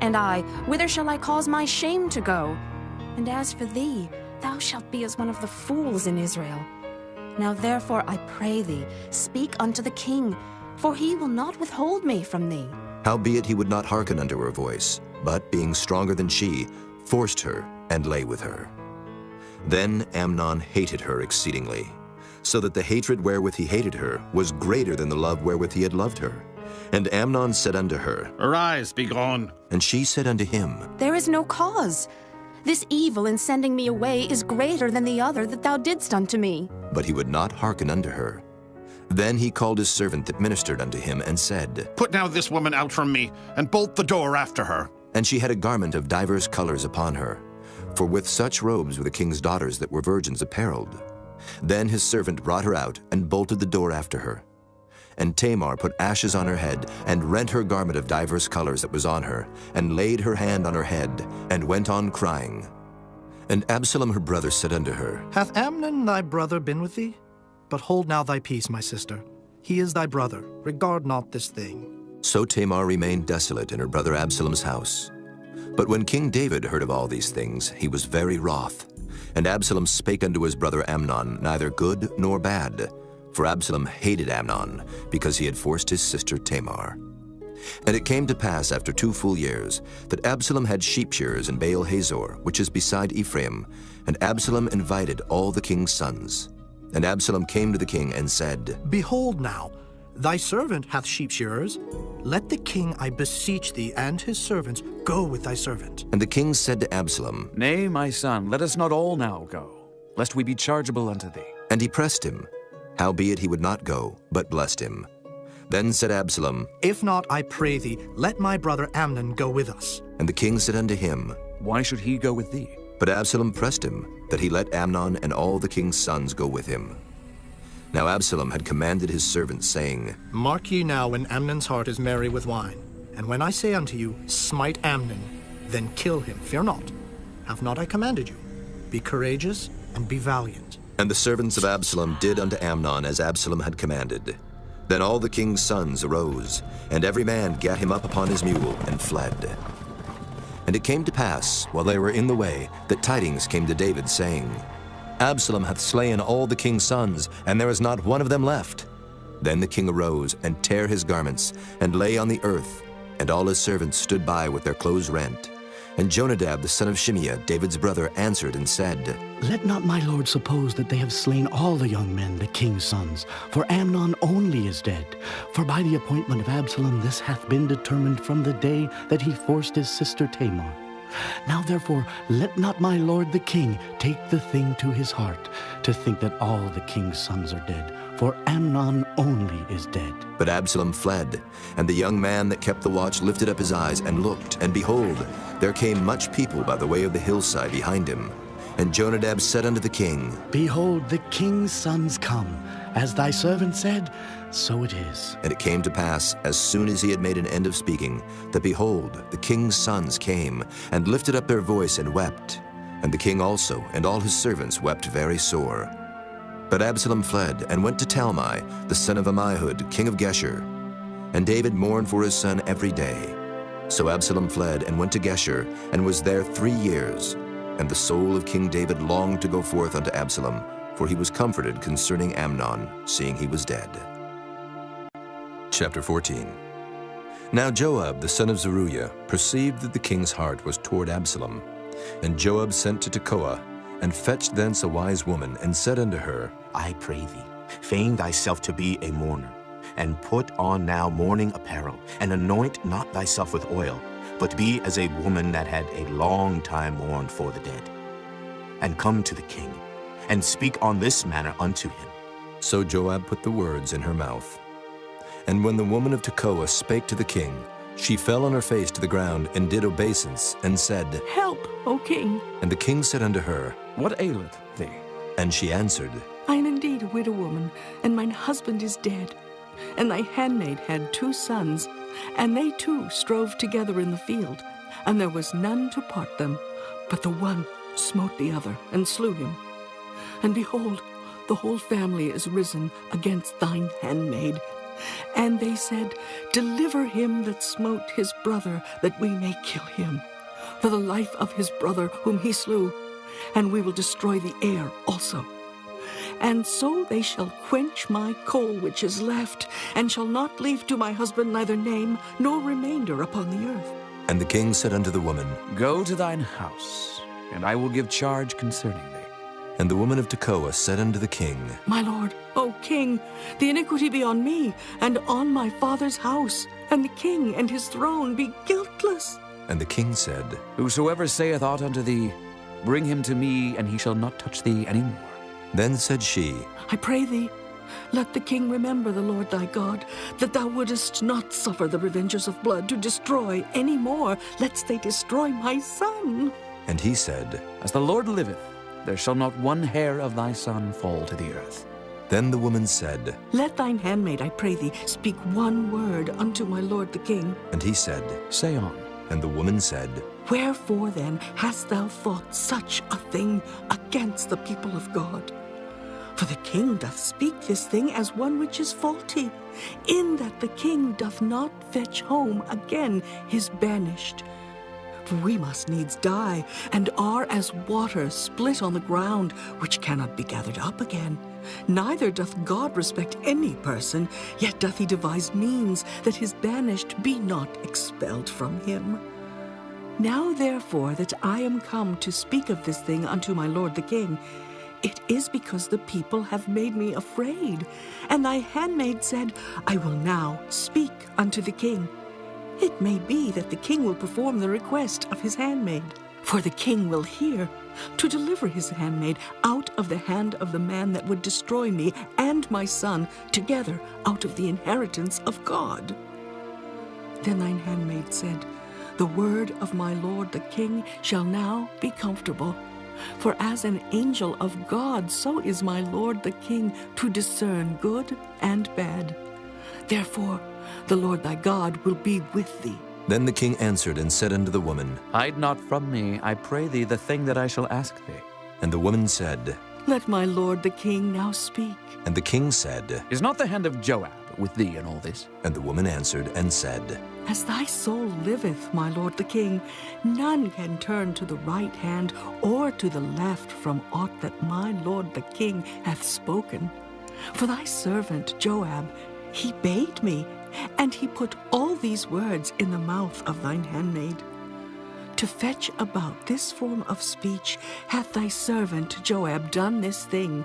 And I, whither shall I cause my shame to go? And as for thee, thou shalt be as one of the fools in Israel. Now therefore I pray thee, speak unto the king, for he will not withhold me from thee. Howbeit he would not hearken unto her voice, but being stronger than she, forced her, and lay with her. Then Amnon hated her exceedingly, so that the hatred wherewith he hated her was greater than the love wherewith he had loved her. And Amnon said unto her, Arise, be gone. And she said unto him, There is no cause. This evil in sending me away is greater than the other that thou didst unto me. But he would not hearken unto her. Then he called his servant that ministered unto him, and said, Put now this woman out from me, and bolt the door after her. And she had a garment of divers colors upon her, for with such robes were the king's daughters that were virgins apparelled. Then his servant brought her out, and bolted the door after her. And Tamar put ashes on her head, and rent her garment of divers colors that was on her, and laid her hand on her head, and went on crying. And Absalom her brother said unto her, Hath Amnon thy brother been with thee? But hold now thy peace, my sister. He is thy brother. Regard not this thing. So Tamar remained desolate in her brother Absalom's house. But when King David heard of all these things, he was very wroth. And Absalom spake unto his brother Amnon neither good nor bad, for Absalom hated Amnon, because he had forced his sister Tamar. And it came to pass after 2 full years, that Absalom had sheep shearers in Baal Hazor, which is beside Ephraim, and Absalom invited all the king's sons. And Absalom came to the king and said, Behold now, thy servant hath sheep shearers. Let the king, I beseech thee, and his servants go with thy servant. And the king said to Absalom, Nay, my son, let us not all now go, lest we be chargeable unto thee. And he pressed him. Howbeit he would not go, but blessed him. Then said Absalom, If not, I pray thee, let my brother Amnon go with us. And the king said unto him, Why should he go with thee? But Absalom pressed him, that he let Amnon and all the king's sons go with him. Now Absalom had commanded his servants, saying, Mark ye now when Amnon's heart is merry with wine. And when I say unto you, Smite Amnon, then kill him, fear not. Have not I commanded you? Be courageous and be valiant. And the servants of Absalom did unto Amnon as Absalom had commanded. Then all the king's sons arose, and every man gat him up upon his mule, and fled. And it came to pass, while they were in the way, that tidings came to David, saying, Absalom hath slain all the king's sons, and there is not one of them left. Then the king arose, and tare his garments, and lay on the earth, and all his servants stood by with their clothes rent. And Jonadab the son of Shimeah, David's brother, answered and said, Let not my lord suppose that they have slain all the young men, the king's sons, for Amnon only is dead. For by the appointment of Absalom this hath been determined from the day that he forced his sister Tamar. Now therefore let not my lord the king take the thing to his heart, to think that all the king's sons are dead, for Amnon only is dead. But Absalom fled, and the young man that kept the watch lifted up his eyes and looked, and behold, there came much people by the way of the hillside behind him. And Jonadab said unto the king, Behold, the king's sons come. As thy servant said, so it is. And it came to pass, as soon as he had made an end of speaking, that behold, the king's sons came, and lifted up their voice and wept. And the king also, and all his servants, wept very sore. But Absalom fled and went to Talmai, the son of Ammihud, king of Geshur. And David mourned for his son every day. So Absalom fled and went to Geshur, and was there 3 years. And the soul of King David longed to go forth unto Absalom, for he was comforted concerning Amnon, seeing he was dead. Chapter 14. Now Joab, the son of Zeruiah, perceived that the king's heart was toward Absalom. And Joab sent to Tekoa, and fetched thence a wise woman, and said unto her, I pray thee, feign thyself to be a mourner, and put on now mourning apparel, and anoint not thyself with oil, but be as a woman that had a long time mourned for the dead. And come to the king, and speak on this manner unto him. So Joab put the words in her mouth. And when the woman of Tekoa spake to the king, she fell on her face to the ground, and did obeisance, and said, Help, O king. And the king said unto her, What aileth thee? And she answered, I am indeed a widow woman, and mine husband is dead. And thy handmaid had 2 sons, and they too strove together in the field, and there was none to part them, but the one smote the other, and slew him. And behold, the whole family is risen against thine handmaid. And they said, Deliver him that smote his brother, that we may kill him, for the life of his brother whom he slew, and we will destroy the heir also. And so they shall quench my coal which is left, and shall not leave to my husband neither name nor remainder upon the earth. And the king said unto the woman, Go to thine house, and I will give charge concerning thee. And the woman of Tekoa said unto the king, My lord, O king, the iniquity be on me, and on my father's house, and the king and his throne be guiltless. And the king said, Whosoever saith aught unto thee, bring him to me, and he shall not touch thee any more. Then said she, I pray thee, let the king remember the Lord thy God, that thou wouldest not suffer the revengers of blood to destroy any more, lest they destroy my son. And he said, As the Lord liveth, there shall not one hair of thy son fall to the earth. Then the woman said, Let thine handmaid, I pray thee, speak one word unto my lord the king. And he said, Say on. And the woman said, Wherefore then hast thou thought such a thing against the people of God? For the king doth speak this thing as one which is faulty, in that the king doth not fetch home again his banished. For we must needs die, and are as water split on the ground, which cannot be gathered up again. Neither doth God respect any person, yet doth he devise means that his banished be not expelled from him. Now therefore that I am come to speak of this thing unto my lord the king, it is because the people have made me afraid. And thy handmaid said, I will now speak unto the king. It may be that the king will perform the request of his handmaid. For the king will hear, to deliver his handmaid out of the hand of the man that would destroy me and my son together out of the inheritance of God. Then thine handmaid said, The word of my lord the king shall now be comfortable. For as an angel of God, so is my lord the king to discern good and bad. Therefore, the Lord thy God will be with thee. Then the king answered and said unto the woman, Hide not from me, I pray thee, the thing that I shall ask thee. And the woman said, Let my lord the king now speak. And the king said, Is not the hand of Joab with thee in all this? And the woman answered and said, As thy soul liveth, my lord the king, none can turn to the right hand or to the left from aught that my lord the king hath spoken. For thy servant Joab, he bade me, and he put all these words in the mouth of thine handmaid. To fetch about this form of speech hath thy servant Joab done this thing,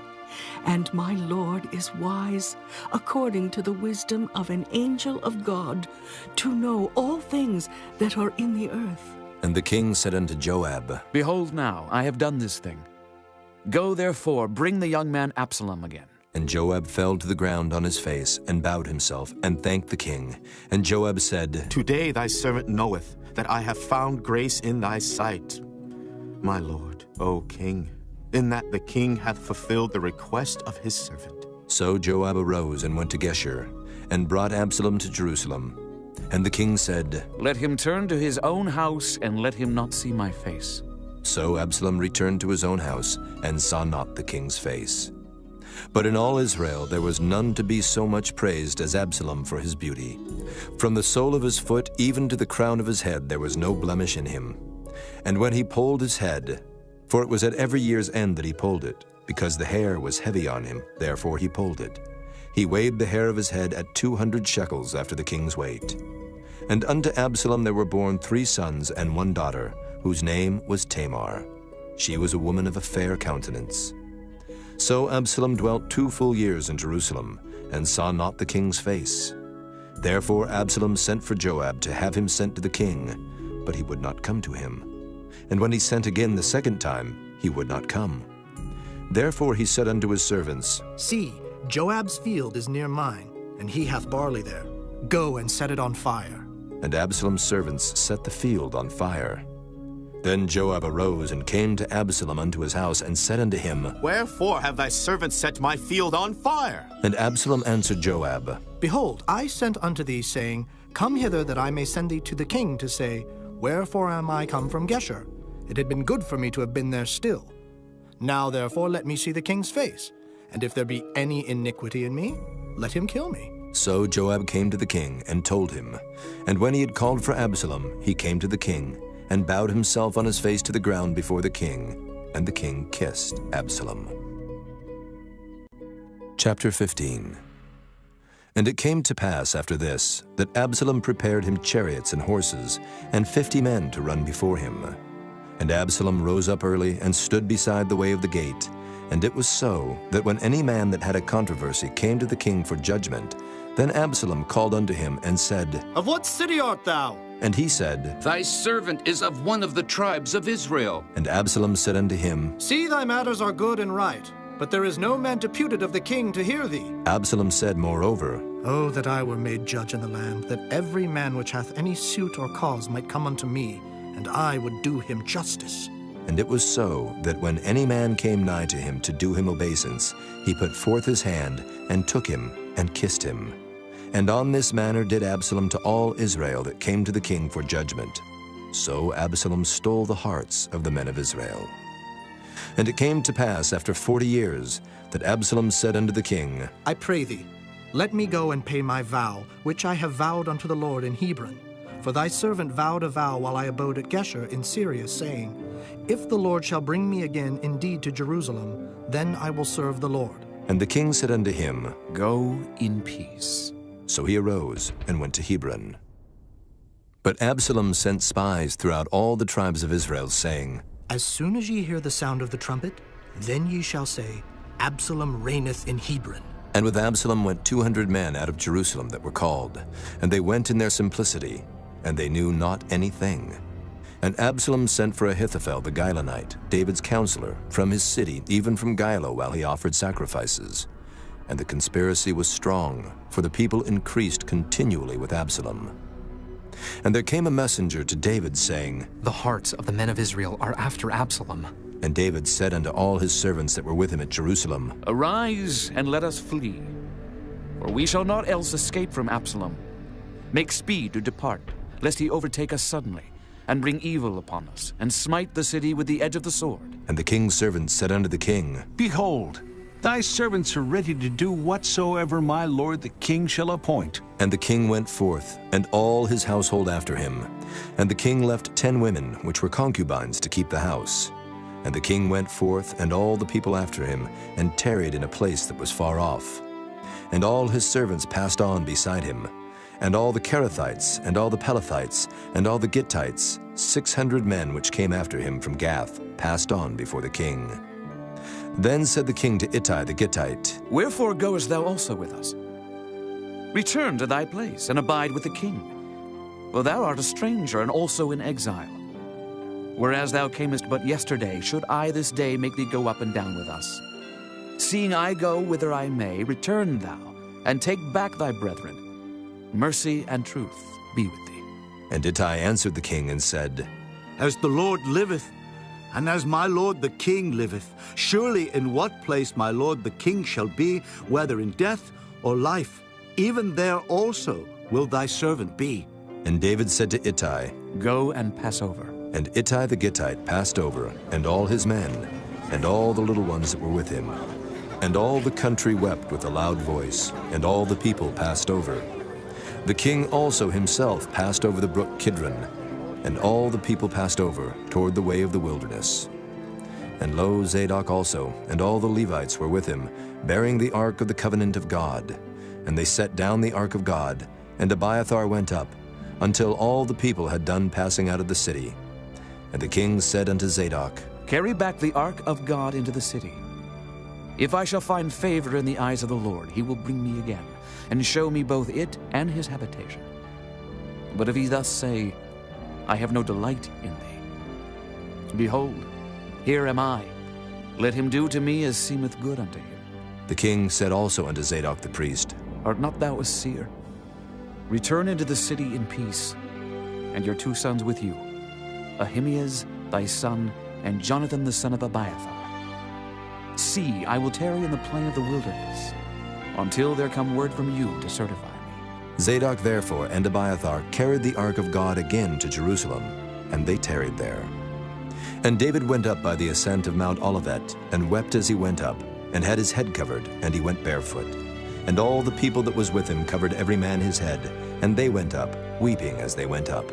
and my lord is wise, according to the wisdom of an angel of God, to know all things that are in the earth. And the king said unto Joab, Behold now, I have done this thing. Go therefore, bring the young man Absalom again. And Joab fell to the ground on his face, and bowed himself, and thanked the king. And Joab said, Today thy servant knoweth that I have found grace in thy sight, my lord, O king, in that the king hath fulfilled the request of his servant. So Joab arose and went to Geshur, and brought Absalom to Jerusalem. And the king said, Let him turn to his own house, and let him not see my face. So Absalom returned to his own house, and saw not the king's face. But in all Israel there was none to be so much praised as Absalom for his beauty. From the sole of his foot even to the crown of his head there was no blemish in him. And when he polled his head, for it was at every year's end that he polled it, because the hair was heavy on him, therefore he polled it. He weighed the hair of his head at 200 shekels after the king's weight. And unto Absalom there were born 3 sons and 1 daughter, whose name was Tamar. She was a woman of a fair countenance. So Absalom dwelt 2 full years in Jerusalem, and saw not the king's face. Therefore Absalom sent for Joab to have him sent to the king, but he would not come to him. And when he sent again the 2nd time, he would not come. Therefore he said unto his servants, See, Joab's field is near mine, and he hath barley there. Go and set it on fire. And Absalom's servants set the field on fire. Then Joab arose and came to Absalom unto his house, and said unto him, Wherefore have thy servants set my field on fire? And Absalom answered Joab, Behold, I sent unto thee, saying, Come hither, that I may send thee to the king, to say, Wherefore am I come from Geshur? It had been good for me to have been there still. Now therefore let me see the king's face, and if there be any iniquity in me, let him kill me. So Joab came to the king, and told him. And when he had called for Absalom, he came to the king, and bowed himself on his face to the ground before the king, and the king kissed Absalom. Chapter 15. And it came to pass after this, that Absalom prepared him chariots and horses, and 50 men to run before him. And Absalom rose up early, and stood beside the way of the gate. And it was so, that when any man that had a controversy came to the king for judgment, then Absalom called unto him, and said, Of what city art thou? And he said, Thy servant is of one of the tribes of Israel. And Absalom said unto him, See, thy matters are good and right, but there is no man deputed of the king to hear thee. Absalom said moreover, Oh, that I were made judge in the land, that every man which hath any suit or cause might come unto me, and I would do him justice. And it was so, that when any man came nigh to him to do him obeisance, he put forth his hand, and took him, and kissed him. And on this manner did Absalom to all Israel that came to the king for judgment. So Absalom stole the hearts of the men of Israel. And it came to pass after 40 years, that Absalom said unto the king, I pray thee, let me go and pay my vow, which I have vowed unto the Lord in Hebron. For thy servant vowed a vow while I abode at Geshur in Syria, saying, If the Lord shall bring me again indeed to Jerusalem, then I will serve the Lord. And the king said unto him, Go in peace. So he arose and went to Hebron. But Absalom sent spies throughout all the tribes of Israel, saying, As soon as ye hear the sound of the trumpet, then ye shall say, Absalom reigneth in Hebron. And with Absalom went 200 men out of Jerusalem that were called, and they went in their simplicity, and they knew not anything. And Absalom sent for Ahithophel the Gilonite, David's counselor, from his city, even from Gilo, while he offered sacrifices. And the conspiracy was strong, for the people increased continually with Absalom. And there came a messenger to David, saying, The hearts of the men of Israel are after Absalom. And David said unto all his servants that were with him at Jerusalem, Arise, and let us flee, for we shall not else escape from Absalom. Make speed to depart, lest he overtake us suddenly, and bring evil upon us, and smite the city with the edge of the sword. And the king's servants said unto the king, Behold, thy servants are ready to do whatsoever my lord the king shall appoint. And the king went forth, and all his household after him. And the king left 10 women, which were concubines, to keep the house. And the king went forth, and all the people after him, and tarried in a place that was far off. And all his servants passed on beside him. And all the Kerethites, and all the Pelethites, and all the Gittites, 600 men which came after him from Gath, passed on before the king. Then said the king to Ittai the Gittite, Wherefore goest thou also with us? Return to thy place, and abide with the king. For thou art a stranger, and also in exile. Whereas thou camest but yesterday, should I this day make thee go up and down with us? Seeing I go whither I may, return thou, and take back thy brethren. Mercy and truth be with thee. And Ittai answered the king and said, As the Lord liveth, and as my lord the king liveth, surely in what place my lord the king shall be, whether in death or life, even there also will thy servant be. And David said to Ittai, Go and pass over. And Ittai the Gittite passed over, and all his men, and all the little ones that were with him. And all the country wept with a loud voice, and all the people passed over. The king also himself passed over the brook Kidron, and all the people passed over toward the way of the wilderness. And lo, Zadok also, and all the Levites were with him, bearing the ark of the covenant of God. And they set down the ark of God, and Abiathar went up, until all the people had done passing out of the city. And the king said unto Zadok, Carry back the ark of God into the city. If I shall find favor in the eyes of the Lord, he will bring me again, and show me both it and his habitation. But if he thus say, I have no delight in thee, behold, here am I. Let him do to me as seemeth good unto him. The king said also unto Zadok the priest, Art not thou a seer? Return into the city in peace, and your 2 sons with you, Ahimaaz thy son, and Jonathan the son of Abiathar. See, I will tarry in the plain of the wilderness, until there come word from you to certify me. Zadok therefore and Abiathar carried the ark of God again to Jerusalem, and they tarried there. And David went up by the ascent of Mount Olivet, and wept as he went up, and had his head covered, and he went barefoot. And all the people that was with him covered every man his head, and they went up, weeping as they went up.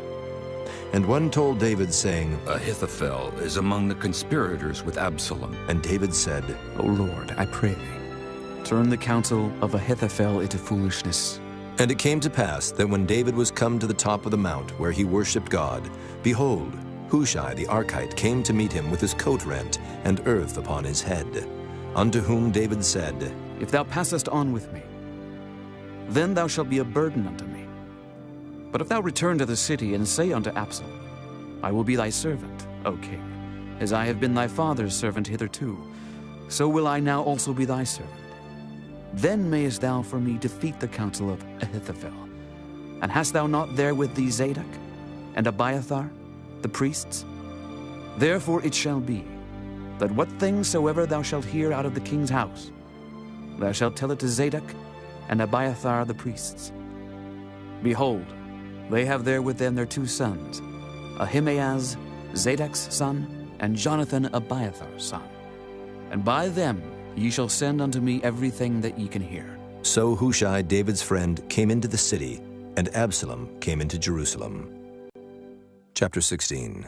And one told David, saying, Ahithophel is among the conspirators with Absalom. And David said, O Lord, I pray thee, turn the counsel of Ahithophel into foolishness. And it came to pass that when David was come to the top of the mount where he worshipped God, behold, Hushai the Archite came to meet him with his coat rent and earth upon his head. Unto whom David said, If thou passest on with me, then thou shalt be a burden unto me. But if thou return to the city and say unto Absalom, I will be thy servant, O king, as I have been thy father's servant hitherto, so will I now also be thy servant. Then mayest thou for me defeat the counsel of Ahithophel. And hast thou not there with thee Zadok and Abiathar, the priests? Therefore it shall be, that what things soever thou shalt hear out of the king's house, thou shalt tell it to Zadok and Abiathar the priests. Behold, they have there with them their 2 sons, Ahimaaz, Zadok's son, and Jonathan, Abiathar's son. And by them ye shall send unto me everything that ye can hear. So Hushai, David's friend, came into the city, and Absalom came into Jerusalem. Chapter 16.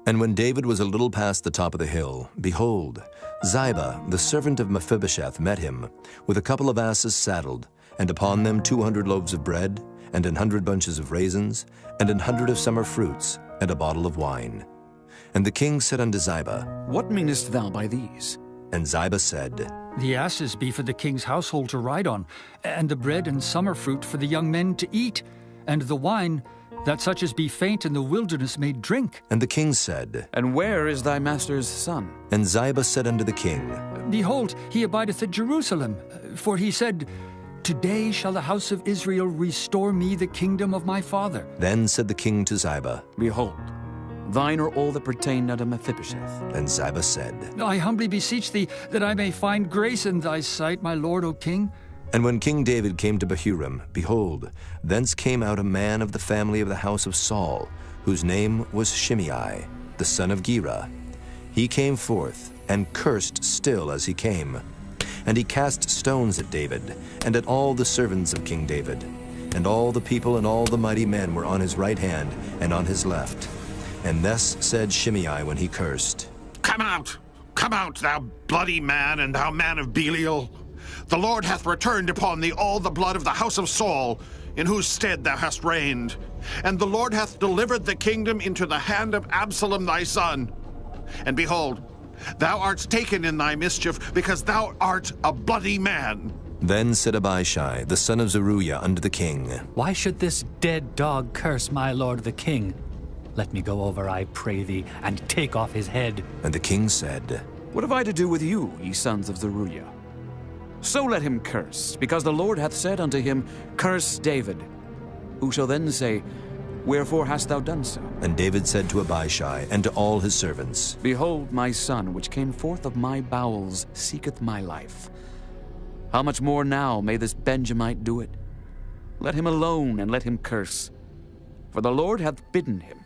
And when David was a little past the top of the hill, behold, Ziba, the servant of Mephibosheth, met him, with a couple of asses saddled, and upon them 200 loaves of bread, and 100 bunches of raisins, and 100 of summer fruits, and a bottle of wine. And the king said unto Ziba, What meanest thou by these? And Ziba said, The asses be for the king's household to ride on, and the bread and summer fruit for the young men to eat, and the wine, that such as be faint in the wilderness may drink. And the king said, And where is thy master's son? And Ziba said unto the king, Behold, he abideth at Jerusalem, for he said, Today shall the house of Israel restore me the kingdom of my father. Then said the king to Ziba, Behold, thine are all that pertain unto Mephibosheth. And Ziba said, I humbly beseech thee that I may find grace in thy sight, my lord, O king. And when King David came to Bahurim, behold, thence came out a man of the family of the house of Saul, whose name was Shimei, the son of Gera. He came forth, and cursed still as he came. And he cast stones at David, and at all the servants of King David. And all the people and all the mighty men were on his right hand and on his left. And thus said Shimei when he cursed, Come out, thou bloody man, and thou man of Belial. The Lord hath returned upon thee all the blood of the house of Saul, in whose stead thou hast reigned. And the Lord hath delivered the kingdom into the hand of Absalom thy son. And behold, thou art taken in thy mischief, because thou art a bloody man. Then said Abishai, the son of Zeruiah, unto the king, Why should this dead dog curse my lord the king? Let me go over, I pray thee, and take off his head. And the king said, What have I to do with you, ye sons of Zeruiah? So let him curse, because the Lord hath said unto him, Curse David. Who shall then say, Wherefore hast thou done so? And David said to Abishai and to all his servants, Behold, my son, which came forth of my bowels, seeketh my life. How much more now may this Benjamite do it? Let him alone, and let him curse. For the Lord hath bidden him.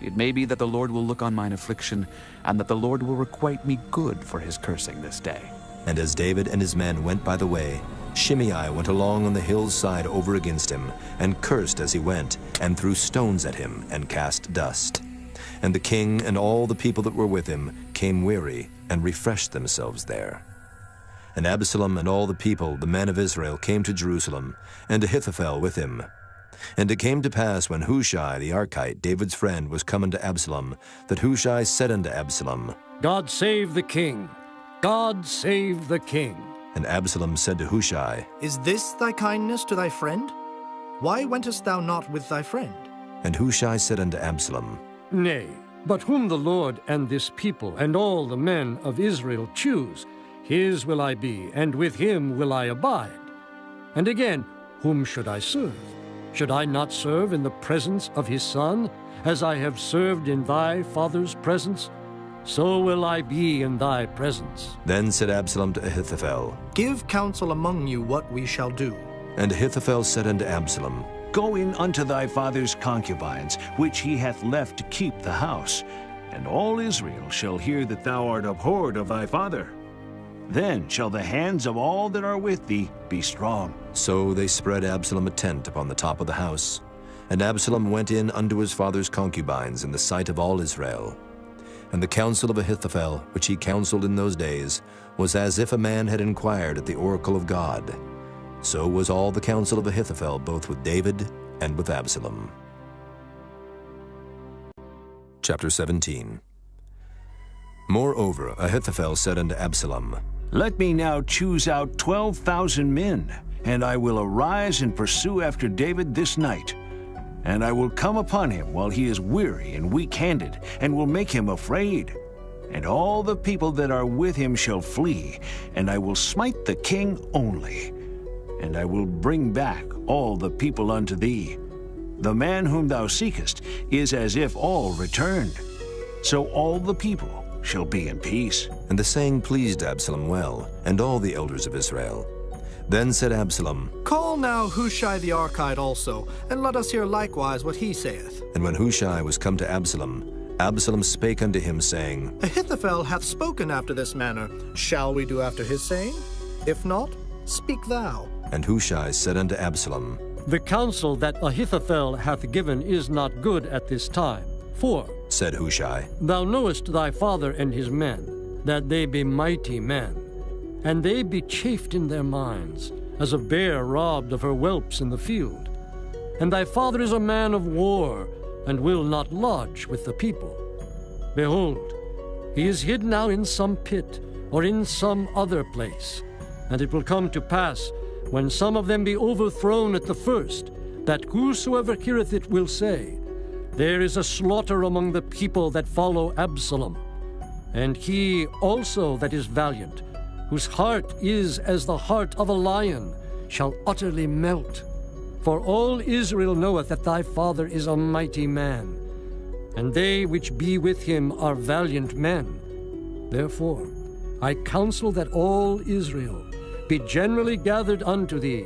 It may be that the Lord will look on mine affliction, and that the Lord will requite me good for his cursing this day. And as David and his men went by the way, Shimei went along on the hill's side over against him, and cursed as he went, and threw stones at him, and cast dust. And the king and all the people that were with him came weary, and refreshed themselves there. And Absalom and all the people, the men of Israel, came to Jerusalem, and Ahithophel with him. And it came to pass, when Hushai the Archite, David's friend, was come unto Absalom, that Hushai said unto Absalom, God save the king! God save the king! And Absalom said to Hushai, Is this thy kindness to thy friend? Why wentest thou not with thy friend? And Hushai said unto Absalom, Nay, but whom the Lord and this people and all the men of Israel choose, his will I be, and with him will I abide. And again, whom should I serve? Should I not serve in the presence of his son, as I have served in thy father's presence? So will I be in thy presence. Then said Absalom to Ahithophel, Give counsel among you what we shall do. And Ahithophel said unto Absalom, Go in unto thy father's concubines, which he hath left to keep the house, and all Israel shall hear that thou art abhorred of thy father. Then shall the hands of all that are with thee be strong. So they spread Absalom a tent upon the top of the house. And Absalom went in unto his father's concubines in the sight of all Israel. And the counsel of Ahithophel, which he counseled in those days, was as if a man had inquired at the oracle of God. So was all the counsel of Ahithophel, both with David and with Absalom. Chapter 17. Moreover, Ahithophel said unto Absalom, Let me now choose out 12,000 men, and I will arise and pursue after David this night. And I will come upon him while he is weary and weak-handed, and will make him afraid. And all the people that are with him shall flee, and I will smite the king only. And I will bring back all the people unto thee. The man whom thou seekest is as if all returned. So all the people shall be in peace. And the saying pleased Absalom well, and all the elders of Israel. Then said Absalom, Call now Hushai the Archite also, and let us hear likewise what he saith. And when Hushai was come to Absalom, Absalom spake unto him, saying, Ahithophel hath spoken after this manner. Shall we do after his saying? If not, speak thou. And Hushai said unto Absalom, The counsel that Ahithophel hath given is not good at this time. For, said Hushai, Thou knowest thy father and his men, that they be mighty men, and they be chafed in their minds, as a bear robbed of her whelps in the field. And thy father is a man of war, and will not lodge with the people. Behold, he is hid now in some pit, or in some other place. And it will come to pass, when some of them be overthrown at the first, that whosoever heareth it will say, There is a slaughter among the people that follow Absalom. And he also that is valiant, whose heart is as the heart of a lion, shall utterly melt. For all Israel knoweth that thy father is a mighty man, and they which be with him are valiant men. Therefore I counsel that all Israel be generally gathered unto thee,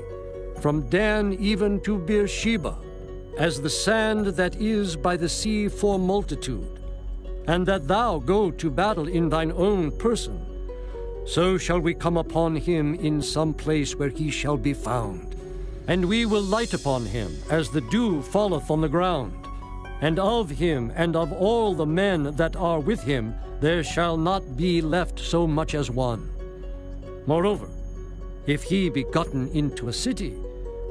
from Dan even to Beersheba, as the sand that is by the sea for multitude, and that thou go to battle in thine own person. So shall we come upon him in some place where he shall be found. And we will light upon him as the dew falleth on the ground. And of him and of all the men that are with him there shall not be left so much as one. Moreover, if he be gotten into a city,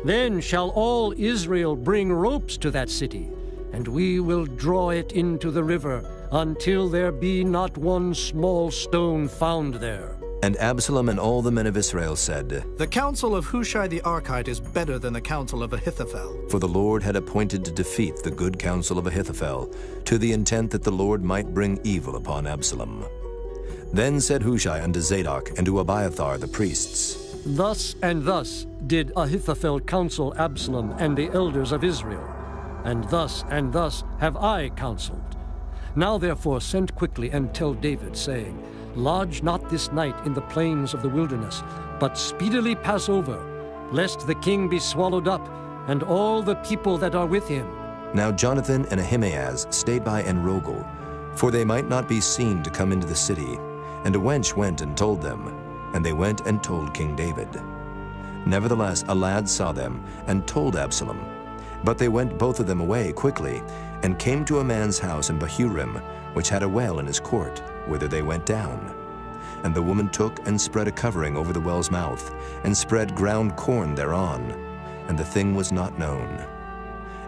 then shall all Israel bring ropes to that city, and we will draw it into the river until there be not one small stone found there. And Absalom and all the men of Israel said, The counsel of Hushai the Archite is better than the counsel of Ahithophel. For the Lord had appointed to defeat the good counsel of Ahithophel, to the intent that the Lord might bring evil upon Absalom. Then said Hushai unto Zadok and to Abiathar the priests, Thus and thus did Ahithophel counsel Absalom and the elders of Israel, and thus have I counseled. Now therefore send quickly and tell David, saying, Lodge not this night in the plains of the wilderness, but speedily pass over, lest the king be swallowed up, and all the people that are with him. Now Jonathan and Ahimaaz stayed by Enrogel, for they might not be seen to come into the city. And a wench went and told them, and they went and told King David. Nevertheless, a lad saw them and told Absalom. But they went both of them away quickly, and came to a man's house in Bahurim, which had a well in his court, whither they went down. And the woman took and spread a covering over the well's mouth, and spread ground corn thereon, and the thing was not known.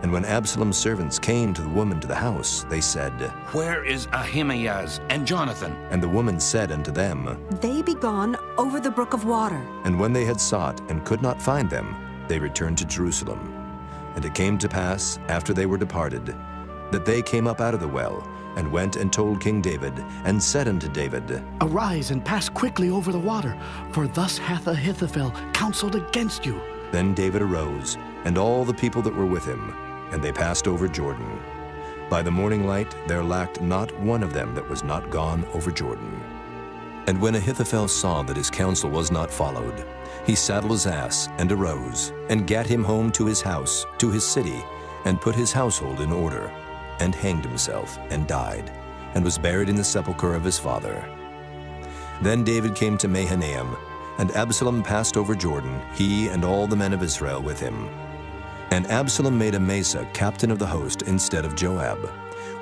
And when Absalom's servants came to the woman to the house, they said, Where is Ahimaaz and Jonathan? And the woman said unto them, They be gone over the brook of water. And when they had sought and could not find them, they returned to Jerusalem. And it came to pass, after they were departed, that they came up out of the well, and went and told King David, and said unto David, Arise and pass quickly over the water, for thus hath Ahithophel counseled against you. Then David arose, and all the people that were with him, and they passed over Jordan. By the morning light there lacked not one of them that was not gone over Jordan. And when Ahithophel saw that his counsel was not followed, he saddled his ass, and arose, and gat him home to his house, to his city, and put his household in order, and hanged himself, and died, and was buried in the sepulchre of his father. Then David came to Mahanaim, and Absalom passed over Jordan, he and all the men of Israel with him. And Absalom made Amasa captain of the host instead of Joab,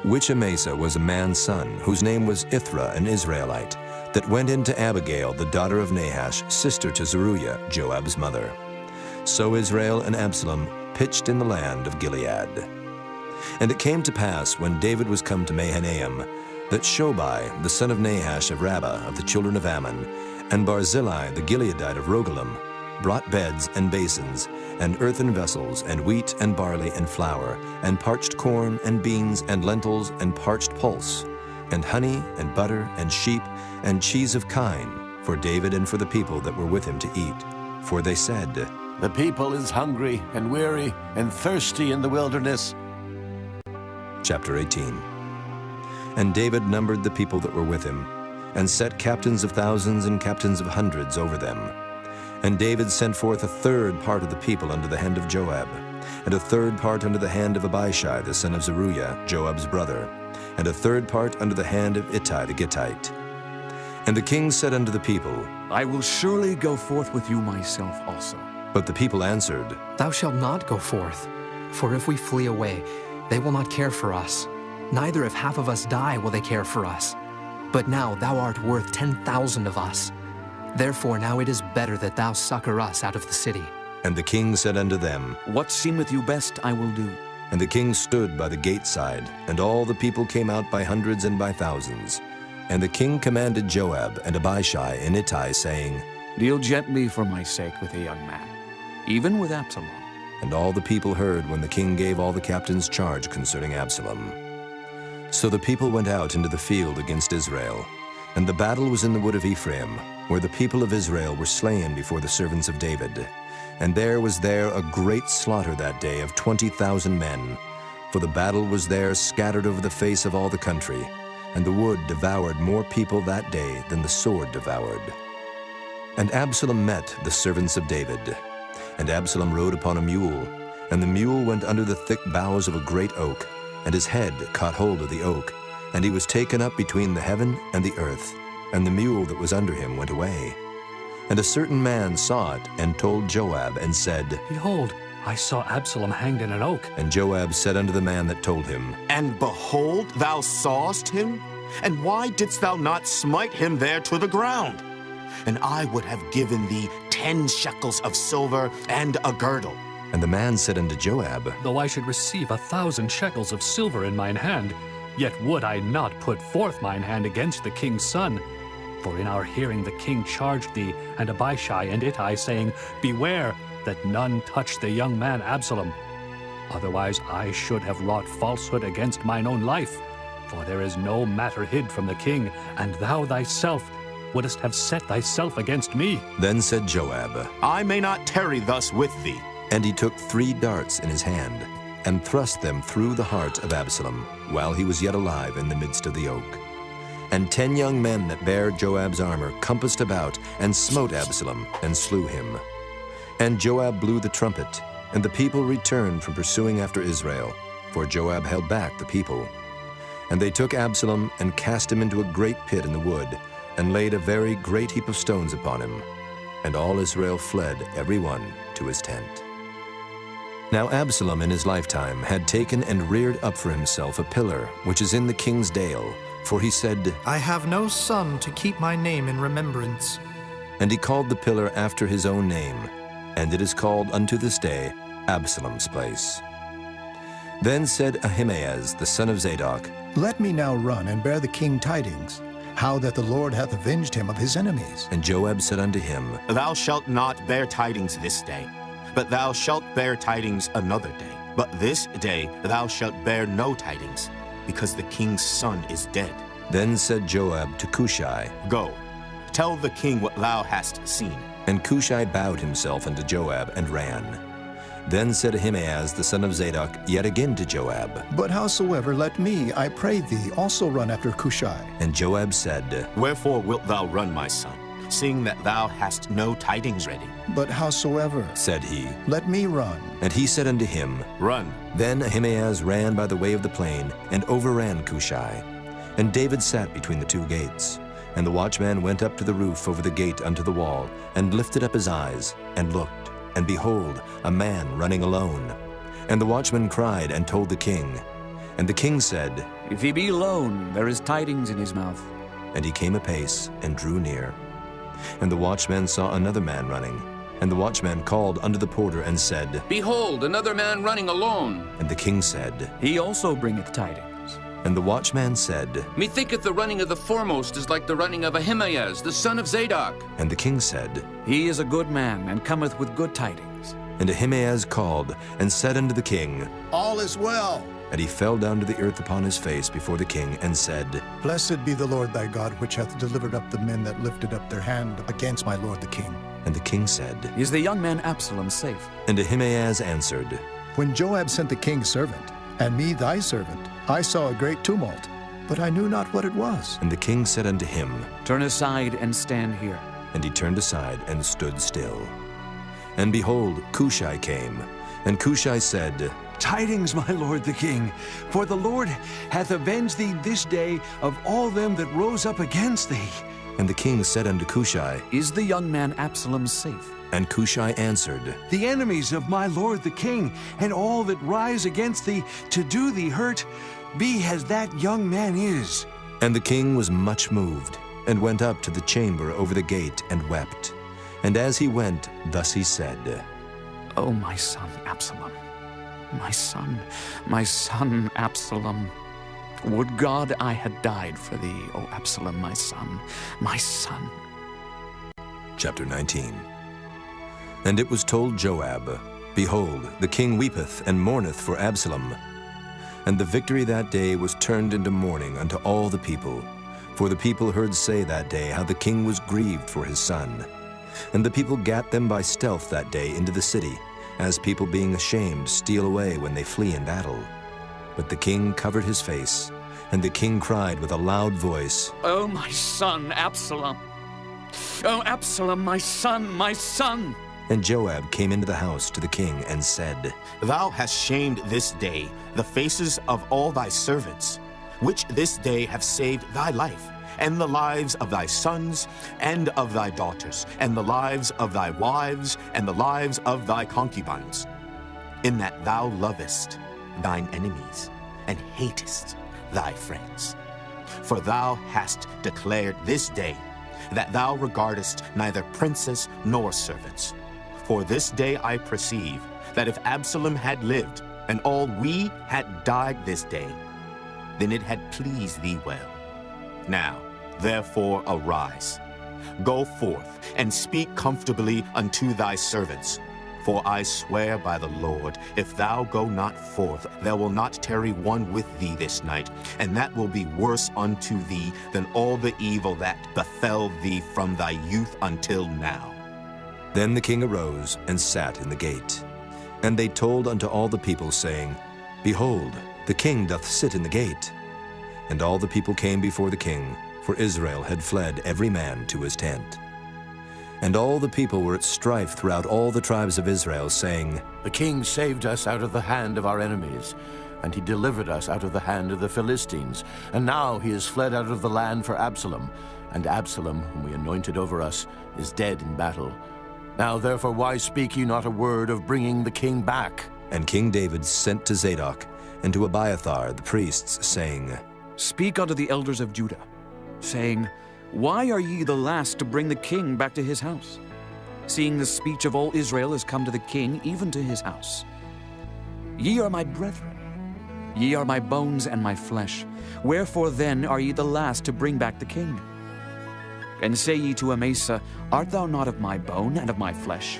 which Amasa was a man's son, whose name was Ithra, an Israelite, that went in to Abigail, the daughter of Nahash, sister to Zeruiah, Joab's mother. So Israel and Absalom pitched in the land of Gilead. And it came to pass, when David was come to Mahanaim, that Shobai, the son of Nahash of Rabbah of the children of Ammon, and Barzillai the Gileadite of Rogelim, brought beds and basins, and earthen vessels, and wheat and barley and flour, and parched corn and beans and lentils and parched pulse, and honey and butter and sheep and cheese of kine, for David and for the people that were with him to eat. For they said, The people is hungry and weary and thirsty in the wilderness. Chapter 18. And David numbered the people that were with him, and set captains of thousands and captains of hundreds over them. And David sent forth a third part of the people under the hand of Joab, and a third part under the hand of Abishai the son of Zeruiah, Joab's brother, and a third part under the hand of Ittai the Gittite. And the king said unto the people, I will surely go forth with you myself also. But the people answered, Thou shalt not go forth, for if we flee away, they will not care for us. Neither if half of us die will they care for us. But now thou art worth 10,000 of us. Therefore now it is better that thou succor us out of the city. And the king said unto them, What seemeth you best I will do. And the king stood by the gate side, and all the people came out by hundreds and by thousands. And the king commanded Joab and Abishai and Ittai, saying, Deal gently for my sake with the young man, even with Absalom. And all the people heard when the king gave all the captains charge concerning Absalom. So the people went out into the field against Israel. And the battle was in the wood of Ephraim, where the people of Israel were slain before the servants of David. And there was a great slaughter that day of 20,000 men. For the battle was there scattered over the face of all the country, and the wood devoured more people that day than the sword devoured. And Absalom met the servants of David. And Absalom rode upon a mule, and the mule went under the thick boughs of a great oak, and his head caught hold of the oak, and he was taken up between the heaven and the earth, and the mule that was under him went away. And a certain man saw it, and told Joab, and said, Behold, I saw Absalom hanged in an oak. And Joab said unto the man that told him, And behold, thou sawest him? And why didst thou not smite him there to the ground? And I would have given thee 10 shekels of silver and a girdle. And the man said unto Joab, Though I should receive 1,000 shekels of silver in mine hand, yet would I not put forth mine hand against the king's son. For in our hearing the king charged thee, and Abishai and Ittai, saying, Beware that none touch the young man Absalom. Otherwise I should have wrought falsehood against mine own life. For there is no matter hid from the king, and thou thyself wouldest have set thyself against me. Then said Joab, I may not tarry thus with thee. And he took 3 darts in his hand, and thrust them through the heart of Absalom, while he was yet alive in the midst of the oak. And 10 young men that bare Joab's armor compassed about, and smote Absalom, and slew him. And Joab blew the trumpet, and the people returned from pursuing after Israel, for Joab held back the people. And they took Absalom and cast him into a great pit in the wood, and laid a very great heap of stones upon him. And all Israel fled, every one to his tent. Now Absalom in his lifetime had taken and reared up for himself a pillar, which is in the king's dale, for he said, I have no son to keep my name in remembrance. And he called the pillar after his own name, and it is called unto this day Absalom's place. Then said Ahimaaz the son of Zadok, Let me now run and bear the king tidings, how that the Lord hath avenged him of his enemies. And Joab said unto him, Thou shalt not bear tidings this day, but thou shalt bear tidings another day. But this day thou shalt bear no tidings, because the king's son is dead. Then said Joab to Cushai, Go, tell the king what thou hast seen. And Cushai bowed himself unto Joab and ran. Then said Ahimaaz the son of Zadok yet again to Joab, But howsoever, let me, I pray thee, also run after Cushai. And Joab said, Wherefore wilt thou run, my son, seeing that thou hast no tidings ready? But howsoever, said he, let me run. And he said unto him, Run. Then Ahimaaz ran by the way of the plain, and overran Cushai. And David sat between the two gates. And the watchman went up to the roof over the gate unto the wall, and lifted up his eyes, and looked. And behold, a man running alone. And the watchman cried and told the king. And the king said, If he be alone, there is tidings in his mouth. And he came apace and drew near. And the watchman saw another man running. And the watchman called unto the porter and said, Behold, another man running alone. And the king said, He also bringeth tidings. And the watchman said, Methinketh the running of the foremost is like the running of Ahimaaz, the son of Zadok. And the king said, He is a good man, and cometh with good tidings. And Ahimaaz called, and said unto the king, All is well. And he fell down to the earth upon his face before the king, and said, Blessed be the Lord thy God, which hath delivered up the men that lifted up their hand against my lord the king. And the king said, Is the young man Absalom safe? And Ahimaaz answered, When Joab sent the king's servant, and me thy servant, I saw a great tumult, but I knew not what it was. And the king said unto him, Turn aside and stand here. And he turned aside and stood still. And behold, Cushai came. And Cushai said, Tidings, my lord the king, for the Lord hath avenged thee this day of all them that rose up against thee. And the king said unto Cushai, Is the young man Absalom safe? And Cushai answered, The enemies of my lord the king, and all that rise against thee to do thee hurt, be as that young man is. And the king was much moved, and went up to the chamber over the gate, and wept. And as he went, thus he said, O my son Absalom, my son Absalom, would God I had died for thee, O Absalom, my son, my son. Chapter 19. And it was told Joab, Behold, the king weepeth and mourneth for Absalom. And the victory that day was turned into mourning unto all the people. For the people heard say that day how the king was grieved for his son. And the people gat them by stealth that day into the city, as people being ashamed steal away when they flee in battle. But the king covered his face, and the king cried with a loud voice, O my son Absalom! O Absalom, my son, my son! And Joab came into the house to the king and said, Thou hast shamed this day the faces of all thy servants, which this day have saved thy life, and the lives of thy sons, and of thy daughters, and the lives of thy wives, and the lives of thy concubines, in that thou lovest thine enemies, and hatest thy friends. For thou hast declared this day that thou regardest neither princes nor servants. For this day I perceive that if Absalom had lived, and all we had died this day, then it had pleased thee well. Now, therefore, arise, go forth, and speak comfortably unto thy servants. For I swear by the Lord, if thou go not forth, there will not tarry one with thee this night, and that will be worse unto thee than all the evil that befell thee from thy youth until now. Then the king arose and sat in the gate. And they told unto all the people, saying, Behold, the king doth sit in the gate. And all the people came before the king, for Israel had fled every man to his tent. And all the people were at strife throughout all the tribes of Israel, saying, The king saved us out of the hand of our enemies. and he delivered us out of the hand of the Philistines. And now he is fled out of the land for Absalom, and Absalom, whom we anointed over us, is dead in battle. Now therefore why speak ye not a word of bringing the king back? And King David sent to Zadok and to Abiathar the priests, saying, Speak unto the elders of Judah, saying, Why are ye the last to bring the king back to his house, seeing the speech of all Israel is come to the king, even to his house? Ye are my brethren, ye are my bones and my flesh. Wherefore then are ye the last to bring back the king? And say ye to Amasa, Art thou not of my bone and of my flesh?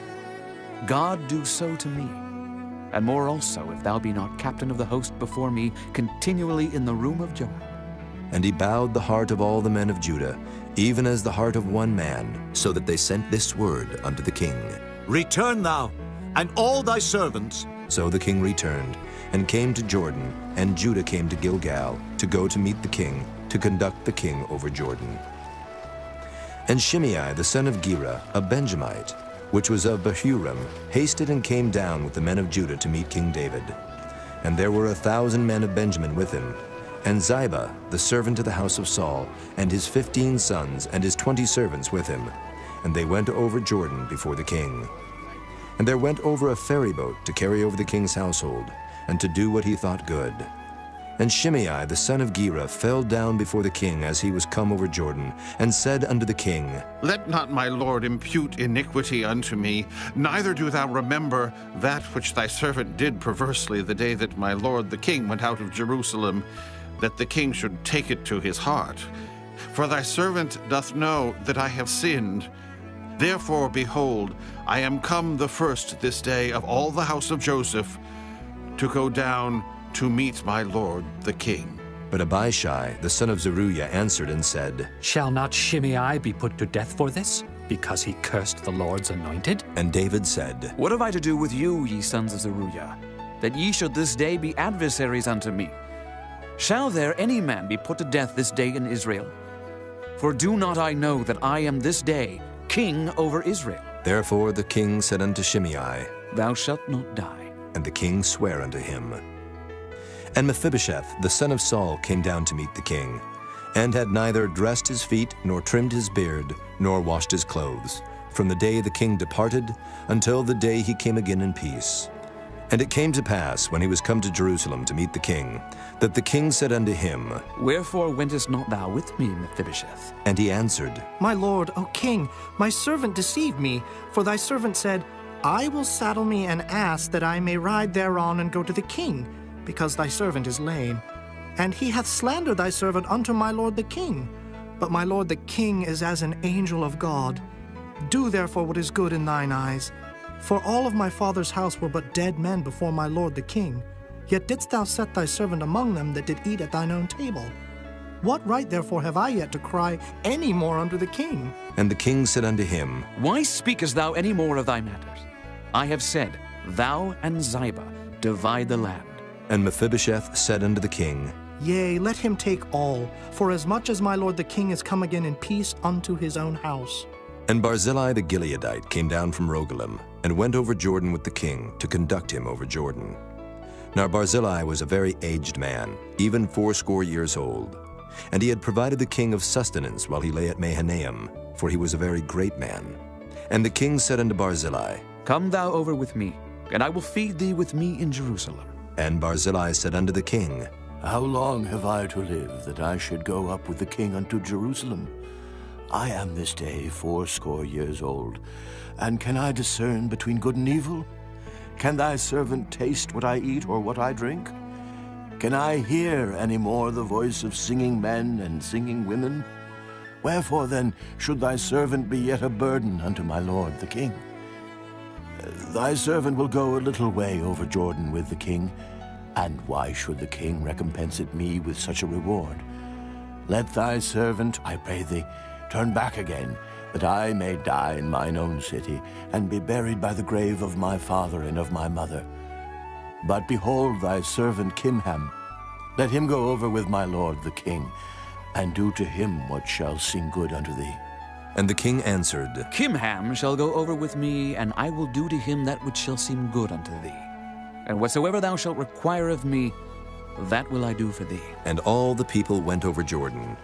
God do so to me, and more also, if thou be not captain of the host before me, continually in the room of Joab. And he bowed the heart of all the men of Judah, even as the heart of one man, so that they sent this word unto the king. Return thou, and all thy servants. So the king returned, and came to Jordan, and Judah came to Gilgal, to go to meet the king, to conduct the king over Jordan. And Shimei the son of Gera, a Benjamite, which was of Bahurim, hasted and came down with the men of Judah to meet King David. And there were 1,000 men of Benjamin with him, and Ziba, the servant of the house of Saul, and his 15 sons, and his 20 servants with him. And they went over Jordan before the king. And there went over a ferry boat to carry over the king's household, and to do what he thought good. And Shimei the son of Gera fell down before the king as he was come over Jordan, and said unto the king, Let not my lord impute iniquity unto me, neither do thou remember that which thy servant did perversely the day that my lord the king went out of Jerusalem, that the king should take it to his heart. For thy servant doth know that I have sinned. Therefore, behold, I am come the first this day of all the house of Joseph, to go down to meet my lord the king. But Abishai the son of Zeruiah answered and said, Shall not Shimei be put to death for this, because he cursed the Lord's anointed? And David said, What have I to do with you, ye sons of Zeruiah, that ye should this day be adversaries unto me? Shall there any man be put to death this day in Israel? For do not I know that I am this day king over Israel? Therefore the king said unto Shimei, Thou shalt not die. And the king sware unto him. And Mephibosheth the son of Saul came down to meet the king, and had neither dressed his feet, nor trimmed his beard, nor washed his clothes, from the day the king departed until the day he came again in peace. And it came to pass, when he was come to Jerusalem to meet the king, that the king said unto him, Wherefore wentest not thou with me, Mephibosheth? And he answered, My lord, O king, my servant deceived me, for thy servant said, I will saddle me an ass that I may ride thereon and go to the king, because thy servant is lame. And he hath slandered thy servant unto my lord the king. But my lord the king is as an angel of God. Do therefore what is good in thine eyes. For all of my father's house were but dead men before my lord the king. Yet didst thou set thy servant among them that did eat at thine own table. What right therefore have I yet to cry any more unto the king? And the king said unto him, Why speakest thou any more of thy matters? I have said, Thou and Ziba divide the land. And Mephibosheth said unto the king, Yea, let him take all, for as much as my lord the king is come again in peace unto his own house. And Barzillai the Gileadite came down from Rogelim, and went over Jordan with the king, to conduct him over Jordan. Now Barzillai was a very aged man, even 80 years old. And he had provided the king of sustenance while he lay at Mahanaim, for he was a very great man. And the king said unto Barzillai, Come thou over with me, and I will feed thee with me in Jerusalem. And Barzillai said unto the king, How long have I to live, that I should go up with the king unto Jerusalem? I am this day 80 years old, and can I discern between good and evil? Can thy servant taste what I eat or what I drink? Can I hear any more the voice of singing men and singing women? Wherefore then should thy servant be yet a burden unto my lord the king? Thy servant will go a little way over Jordan with the king, and why should the king recompense it me with such a reward? Let thy servant, I pray thee, turn back again, that I may die in mine own city, and be buried by the grave of my father and of my mother. But behold thy servant Kimham, let him go over with my lord the king, and do to him what shall seem good unto thee. And the king answered, Kimham shall go over with me, and I will do to him that which shall seem good unto thee. And whatsoever thou shalt require of me, That will I do for thee. And all the people went over Jordan.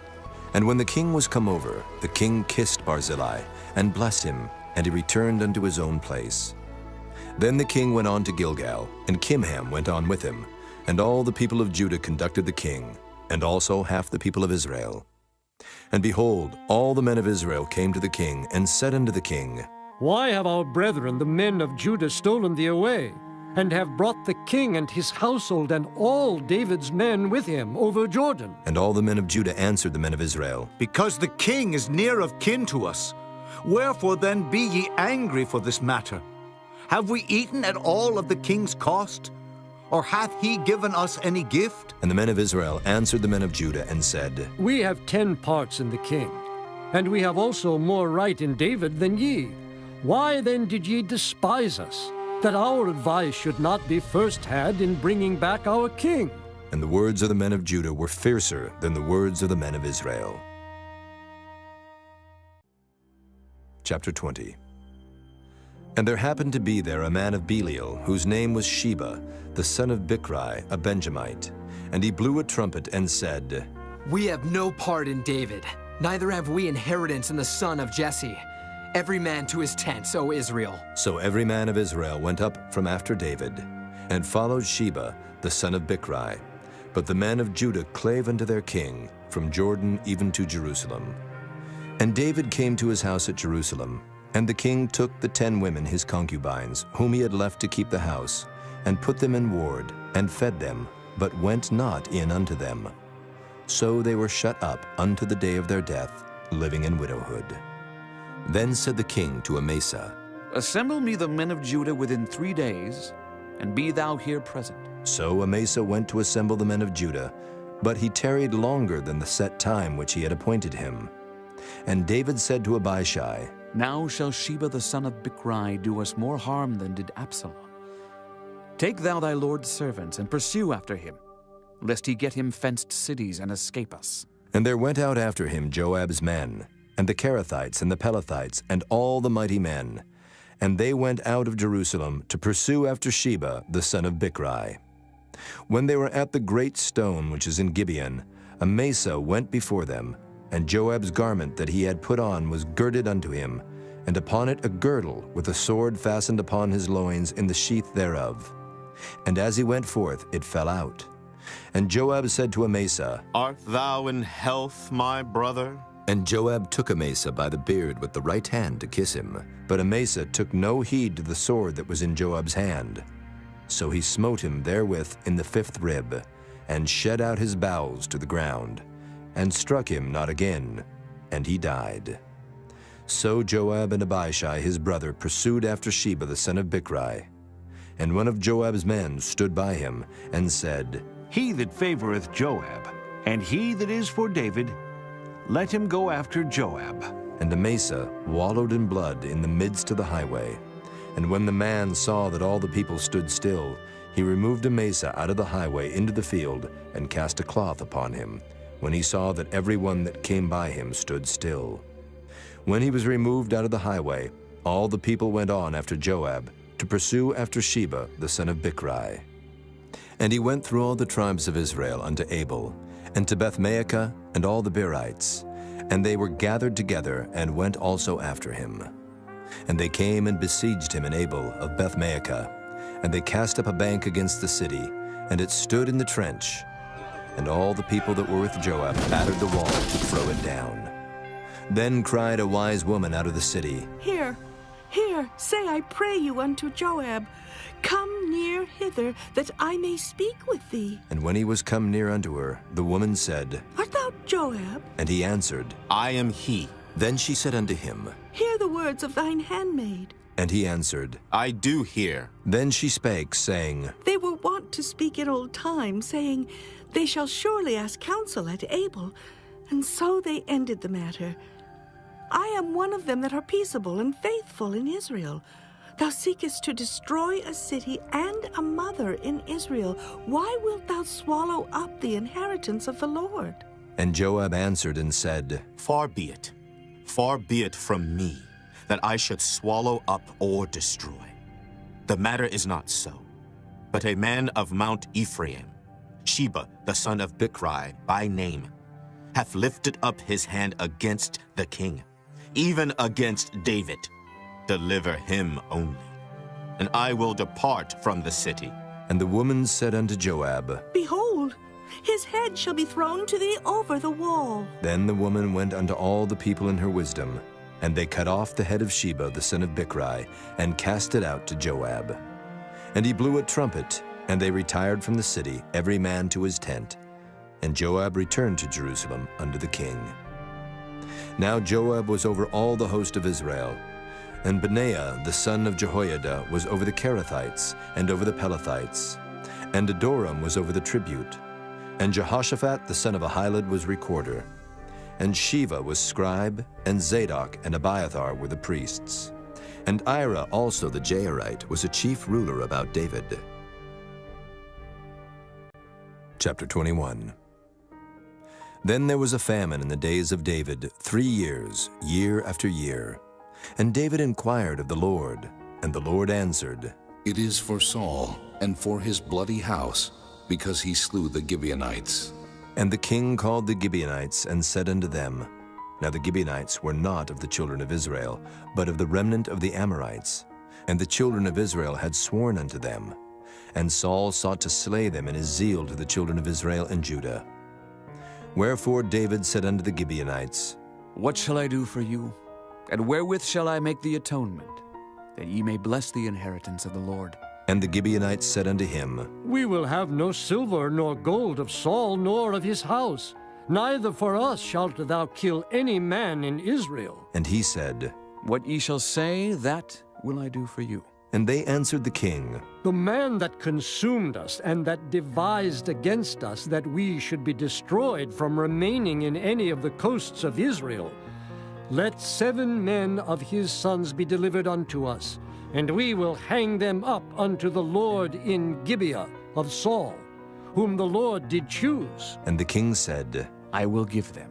And when the king was come over, the king kissed Barzillai, and blessed him, and he returned unto his own place. Then the king went on to Gilgal, and Kimham went on with him, and all the people of Judah conducted the king, and also half the people of Israel. And behold, all the men of Israel came to the king, and said unto the king, Why have our brethren, the men of Judah, stolen thee away, and have brought the king and his household and all David's men with him over Jordan? And all the men of Judah answered the men of Israel, Because the king is near of kin to us. Wherefore then be ye angry for this matter? Have we eaten at all of the king's cost? Or hath he given us any gift? And the men of Israel answered the men of Judah, and said, We have 10 parts in the king, and we have also more right in David than ye. Why then did ye despise us, that our advice should not be first had in bringing back our king? And the words of the men of Judah were fiercer than the words of the men of Israel. Chapter 20. And there happened to be there a man of Belial, whose name was Sheba, the son of Bichri, a Benjamite. And he blew a trumpet and said, We have no part in David, neither have we inheritance in the son of Jesse. Every man to his tents, O Israel. So every man of Israel went up from after David, and followed Sheba, the son of Bichri. But the men of Judah clave unto their king, from Jordan even to Jerusalem. And David came to his house at Jerusalem, and the king took the 10 women his concubines, whom he had left to keep the house, and put them in ward, and fed them, but went not in unto them. So they were shut up unto the day of their death, living in widowhood. Then said the king to Amasa, Assemble me the men of Judah within 3 days, and be thou here present. So Amasa went to assemble the men of Judah, but he tarried longer than the set time which he had appointed him. And David said to Abishai, Now shall Sheba the son of Bichri do us more harm than did Absalom. Take thou thy lord's servants, and pursue after him, lest he get him fenced cities and escape us. And there went out after him Joab's men, and the Kerethites and the Pelethites, and all the mighty men. And they went out of Jerusalem to pursue after Sheba the son of Bichri. When they were at the great stone which is in Gibeon, Amasa went before them, and Joab's garment that he had put on was girded unto him, and upon it a girdle with a sword fastened upon his loins in the sheath thereof. And as he went forth, it fell out. And Joab said to Amasa, Art thou in health, my brother? And Joab took Amasa by the beard with the right hand to kiss him. But Amasa took no heed to the sword that was in Joab's hand. So he smote him therewith in the 5th rib, and shed out his bowels to the ground, and struck him not again, and he died. So Joab and Abishai his brother pursued after Sheba the son of Bichri. And one of Joab's men stood by him, and said, He that favoreth Joab, and he that is for David, let him go after Joab. And Amasa wallowed in blood in the midst of the highway. And when the man saw that all the people stood still, he removed Amasa out of the highway into the field, and cast a cloth upon him, when he saw that every one that came by him stood still. When he was removed out of the highway, all the people went on after Joab, to pursue after Sheba the son of Bichri. And he went through all the tribes of Israel unto Abel, and to Bethmaachah, and all the Berites. And they were gathered together, and went also after him. And they came and besieged him in Abel of Bethmaachah. And they cast up a bank against the city, and it stood in the trench. And all the people that were with Joab battered the wall to throw it down. Then cried a wise woman out of the city, Here, say I pray you unto Joab, Come near hither, that I may speak with thee. And when he was come near unto her, the woman said, Art thou Joab? And he answered, I am he. Then she said unto him, Hear the words of thine handmaid. And he answered, I do hear. Then she spake, saying, They were wont to speak in old time, saying, They shall surely ask counsel at Abel. And so they ended the matter. I am one of them that are peaceable and faithful in Israel. Thou seekest to destroy a city and a mother in Israel. Why wilt thou swallow up the inheritance of the Lord? And Joab answered and said, Far be it from me, that I should swallow up or destroy. The matter is not so, but a man of Mount Ephraim, Sheba, the son of Bichri, by name, hath lifted up his hand against the king, even against David. Deliver him only, and I will depart from the city. And the woman said unto Joab, Behold, his head shall be thrown to thee over the wall. Then the woman went unto all the people in her wisdom, and they cut off the head of Sheba the son of Bichri, and cast it out to Joab. And he blew a trumpet, and they retired from the city, every man to his tent. And Joab returned to Jerusalem unto the king. Now Joab was over all the host of Israel, and Benaiah the son of Jehoiada was over the Kerethites and over the Pelethites, and Adoram was over the tribute, and Jehoshaphat the son of Ahilud was recorder, and Sheva was scribe, and Zadok and Abiathar were the priests, and Ira also the Jairite was a chief ruler about David. Chapter 21. Then there was a famine in the days of David 3 years, year after year. And David inquired of the Lord, and the Lord answered, It is for Saul, and for his bloody house, because he slew the Gibeonites. And the king called the Gibeonites, and said unto them, Now the Gibeonites were not of the children of Israel, but of the remnant of the Amorites. And the children of Israel had sworn unto them. And Saul sought to slay them in his zeal to the children of Israel and Judah. Wherefore David said unto the Gibeonites, What shall I do for you? And wherewith shall I make the atonement, that ye may bless the inheritance of the Lord? And the Gibeonites said unto him, We will have no silver nor gold of Saul nor of his house, neither for us shalt thou kill any man in Israel. And he said, What ye shall say, that will I do for you. And they answered the king, The man that consumed us and that devised against us that we should be destroyed from remaining in any of the coasts of Israel, let 7 men of his sons be delivered unto us, and we will hang them up unto the Lord in Gibeah of Saul, whom the Lord did choose. And the king said, I will give them.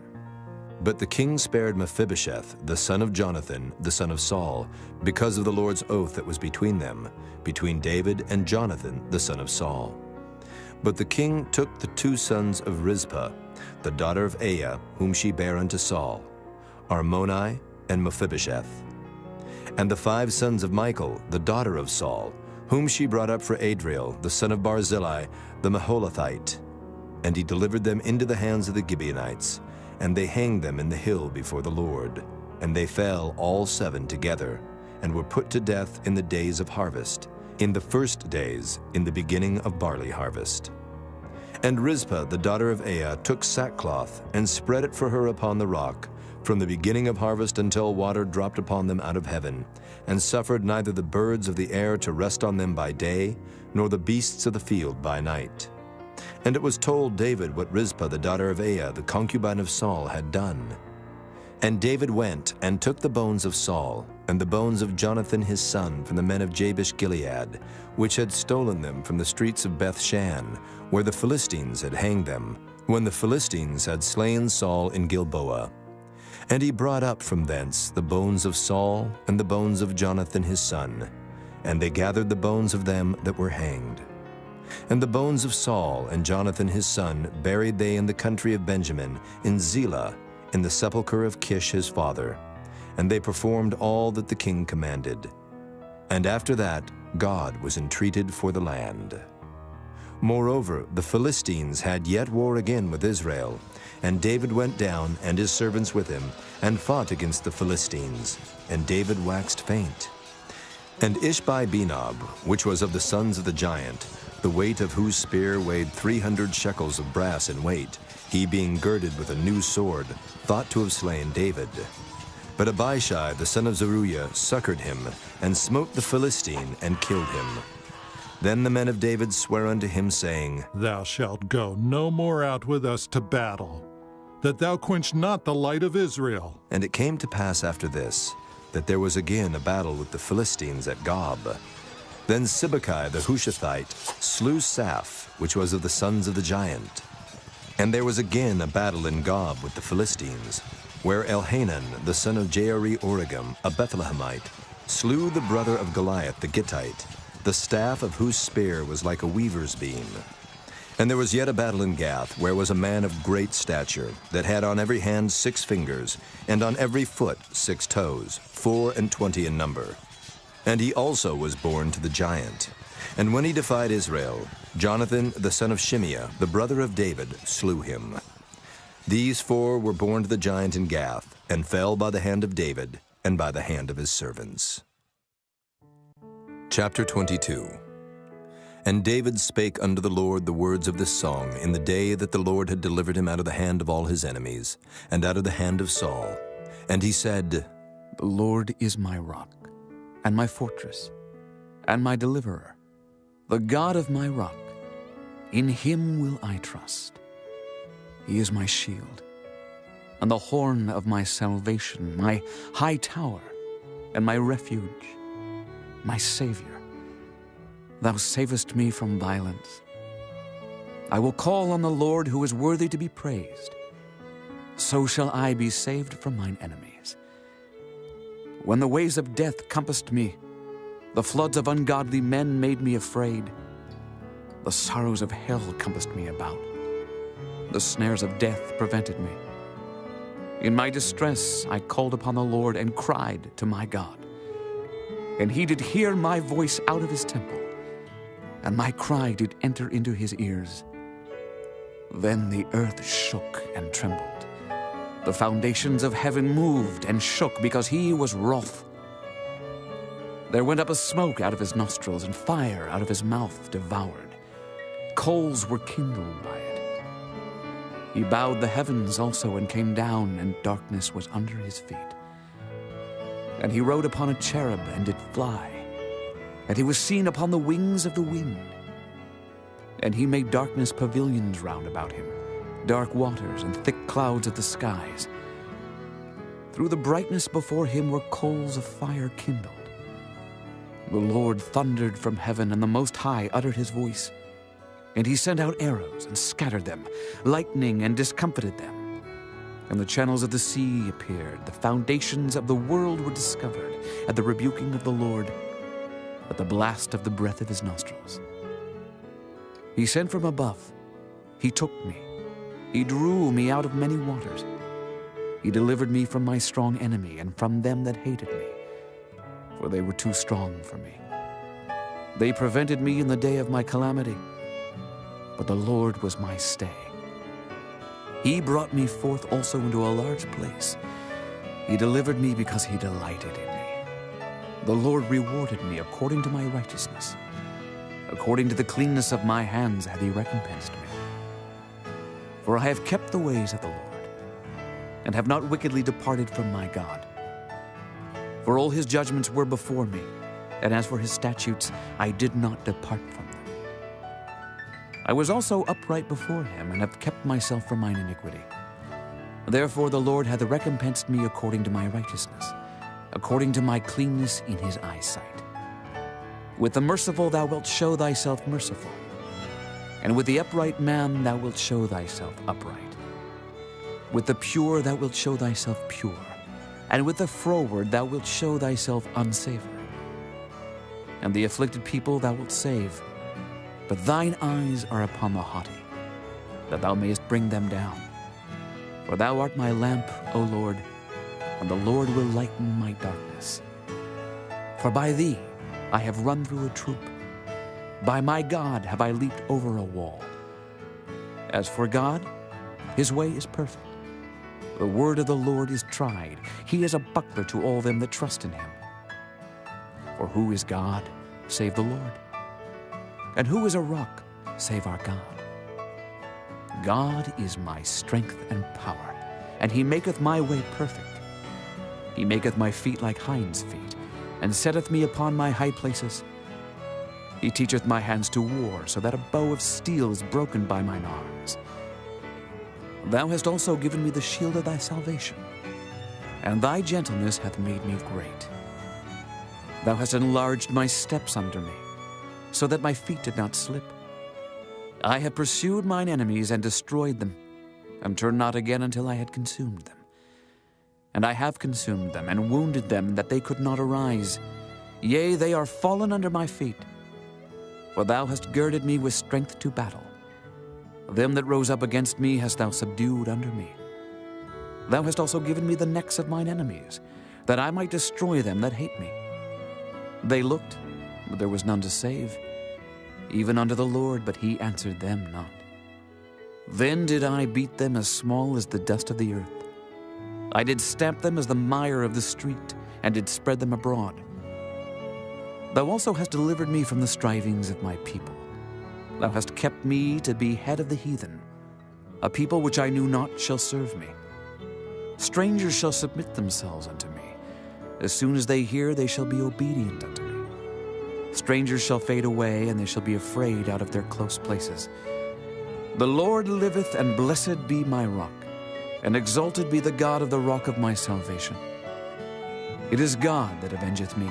But the king spared Mephibosheth, the son of Jonathan, the son of Saul, because of the Lord's oath that was between them, between David and Jonathan, the son of Saul. But the king took the 2 sons of Rizpah, the daughter of Aiah, whom she bare unto Saul, Armoni and Mephibosheth, and the 5 sons of Michal, the daughter of Saul, whom she brought up for Adriel, the son of Barzillai, the Maholathite. And he delivered them into the hands of the Gibeonites, and they hanged them in the hill before the Lord. And they fell all 7 together, and were put to death in the days of harvest, in the first days, in the beginning of barley harvest. And Rizpah, the daughter of Aiah, took sackcloth, and spread it for her upon the rock, from the beginning of harvest until water dropped upon them out of heaven, and suffered neither the birds of the air to rest on them by day, nor the beasts of the field by night. And it was told David what Rizpah the daughter of Aiah, the concubine of Saul, had done. And David went and took the bones of Saul, and the bones of Jonathan his son from the men of Jabesh-Gilead, which had stolen them from the streets of Beth-shan, where the Philistines had hanged them, when the Philistines had slain Saul in Gilboa. And he brought up from thence the bones of Saul and the bones of Jonathan his son, and they gathered the bones of them that were hanged. And the bones of Saul and Jonathan his son buried they in the country of Benjamin, in Zelah, in the sepulchre of Kish his father. And they performed all that the king commanded. And after that God was entreated for the land. Moreover, the Philistines had yet war again with Israel, and David went down, and his servants with him, and fought against the Philistines, and David waxed faint. And Ishbi-Benob, which was of the sons of the giant, the weight of whose spear weighed 300 shekels of brass in weight, he being girded with a new sword, thought to have slain David. But Abishai the son of Zeruiah succored him, and smote the Philistine, and killed him. Then the men of David sware unto him, saying, Thou shalt go no more out with us to battle, that thou quench not the light of Israel. And it came to pass after this, that there was again a battle with the Philistines at Gob. Then Sibbecai the Hushathite slew Saph, which was of the sons of the giant. And there was again a battle in Gob with the Philistines, where Elhanan the son of Jaari-Oregim, a Bethlehemite, slew the brother of Goliath the Gittite, the staff of whose spear was like a weaver's beam. And there was yet a battle in Gath, where was a man of great stature, that had on every hand 6 fingers, and on every foot 6 toes, 24 in number. And he also was born to the giant. And when he defied Israel, Jonathan, the son of Shimeah, the brother of David, slew him. These 4 were born to the giant in Gath, and fell by the hand of David, and by the hand of his servants. Chapter 22. And David spake unto the Lord the words of this song in the day that the Lord had delivered him out of the hand of all his enemies, and out of the hand of Saul. And he said, The Lord is my rock, and my fortress, and my deliverer, the God of my rock. In him will I trust. He is my shield, and the horn of my salvation, my high tower, and my refuge, my Savior. Thou savest me from violence. I will call on the Lord, who is worthy to be praised. So shall I be saved from mine enemies. When the ways of death compassed me, the floods of ungodly men made me afraid. The sorrows of hell compassed me about. The snares of death prevented me. In my distress I called upon the Lord and cried to my God. And he did hear my voice out of his temple, and my cry did enter into his ears. Then the earth shook and trembled. The foundations of heaven moved and shook, because he was wroth. There went up a smoke out of his nostrils, and fire out of his mouth devoured. Coals were kindled by it. He bowed the heavens also, and came down, and darkness was under his feet. And he rode upon a cherub, and did fly. And he was seen upon the wings of the wind. And he made darkness pavilions round about him, dark waters and thick clouds of the skies. Through the brightness before him were coals of fire kindled. The Lord thundered from heaven, and the Most High uttered his voice. And he sent out arrows and scattered them, lightning and discomfited them. And the channels of the sea appeared, the foundations of the world were discovered, at the rebuking of the Lord, at the blast of the breath of his nostrils. He sent from above. He took me. He drew me out of many waters. He delivered me from my strong enemy and from them that hated me, for they were too strong for me. They prevented me in the day of my calamity, but the Lord was my stay. He brought me forth also into a large place. He delivered me because he delighted in me. The Lord rewarded me according to my righteousness. According to the cleanness of my hands hath he recompensed me. For I have kept the ways of the Lord, and have not wickedly departed from my God. For all his judgments were before me, and as for his statutes, I did not depart from them. I was also upright before him, and have kept myself from mine iniquity. Therefore the Lord hath recompensed me according to my righteousness, according to my cleanness in his eyesight. With the merciful thou wilt show thyself merciful, and with the upright man thou wilt show thyself upright. With the pure thou wilt show thyself pure, and with the froward thou wilt show thyself unsavory. And the afflicted people thou wilt save, but thine eyes are upon the haughty, that thou mayest bring them down. For thou art my lamp, O Lord, and the Lord will lighten my darkness. For by thee I have run through a troop. By my God have I leaped over a wall. As for God, his way is perfect. The word of the Lord is tried. He is a buckler to all them that trust in him. For who is God, save the Lord? And who is a rock, save our God? God is my strength and power, and he maketh my way perfect. He maketh my feet like hinds' feet, and setteth me upon my high places. He teacheth my hands to war, so that a bow of steel is broken by mine arms. Thou hast also given me the shield of thy salvation, and thy gentleness hath made me great. Thou hast enlarged my steps under me, so that my feet did not slip. I have pursued mine enemies and destroyed them, and turned not again until I had consumed them. And I have consumed them, and wounded them, that they could not arise. Yea, they are fallen under my feet. For thou hast girded me with strength to battle, Them that rose up against me hast thou subdued under me. Thou hast also given me the necks of mine enemies, that I might destroy them that hate me. They looked, but there was none to save, even unto the Lord, but he answered them not. Then did I beat them as small as the dust of the earth. I did stamp them as the mire of the street, and did spread them abroad. Thou also hast delivered me from the strivings of my people. Thou hast kept me to be head of the heathen. A people which I knew not shall serve me. Strangers shall submit themselves unto me. As soon as they hear, they shall be obedient unto me. Strangers shall fade away, and they shall be afraid out of their close places. The Lord liveth, and blessed be my rock, and exalted be the God of the rock of my salvation. It is God that avengeth me,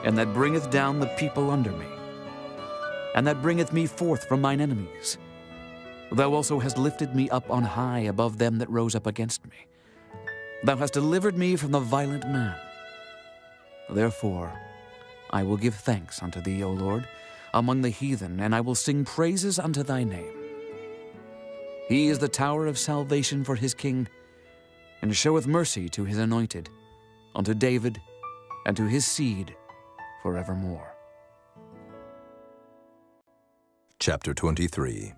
and that bringeth down the people under me, and that bringeth me forth from mine enemies. Thou also hast lifted me up on high above them that rose up against me. Thou hast delivered me from the violent man. Therefore I will give thanks unto thee, O Lord, among the heathen, and I will sing praises unto thy name. He is the tower of salvation for his king, and showeth mercy to his anointed, unto David, and to his seed forevermore. Chapter 23.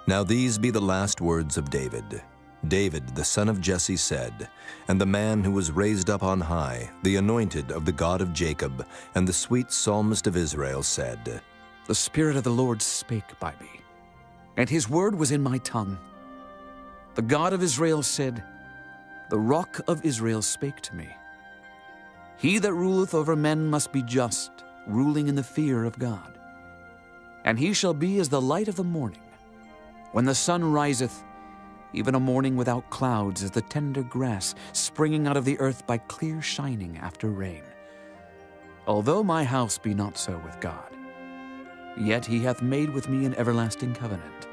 Now these be the last words of David. David, the son of Jesse, said, and the man who was raised up on high, the anointed of the God of Jacob, and the sweet psalmist of Israel, said, The Spirit of the Lord spake by me, and his word was in my tongue. The God of Israel said, The rock of Israel spake to me. He that ruleth over men must be just, ruling in the fear of God. And he shall be as the light of the morning, when the sun riseth, even a morning without clouds, as the tender grass springing out of the earth by clear shining after rain. Although my house be not so with God, yet he hath made with me an everlasting covenant,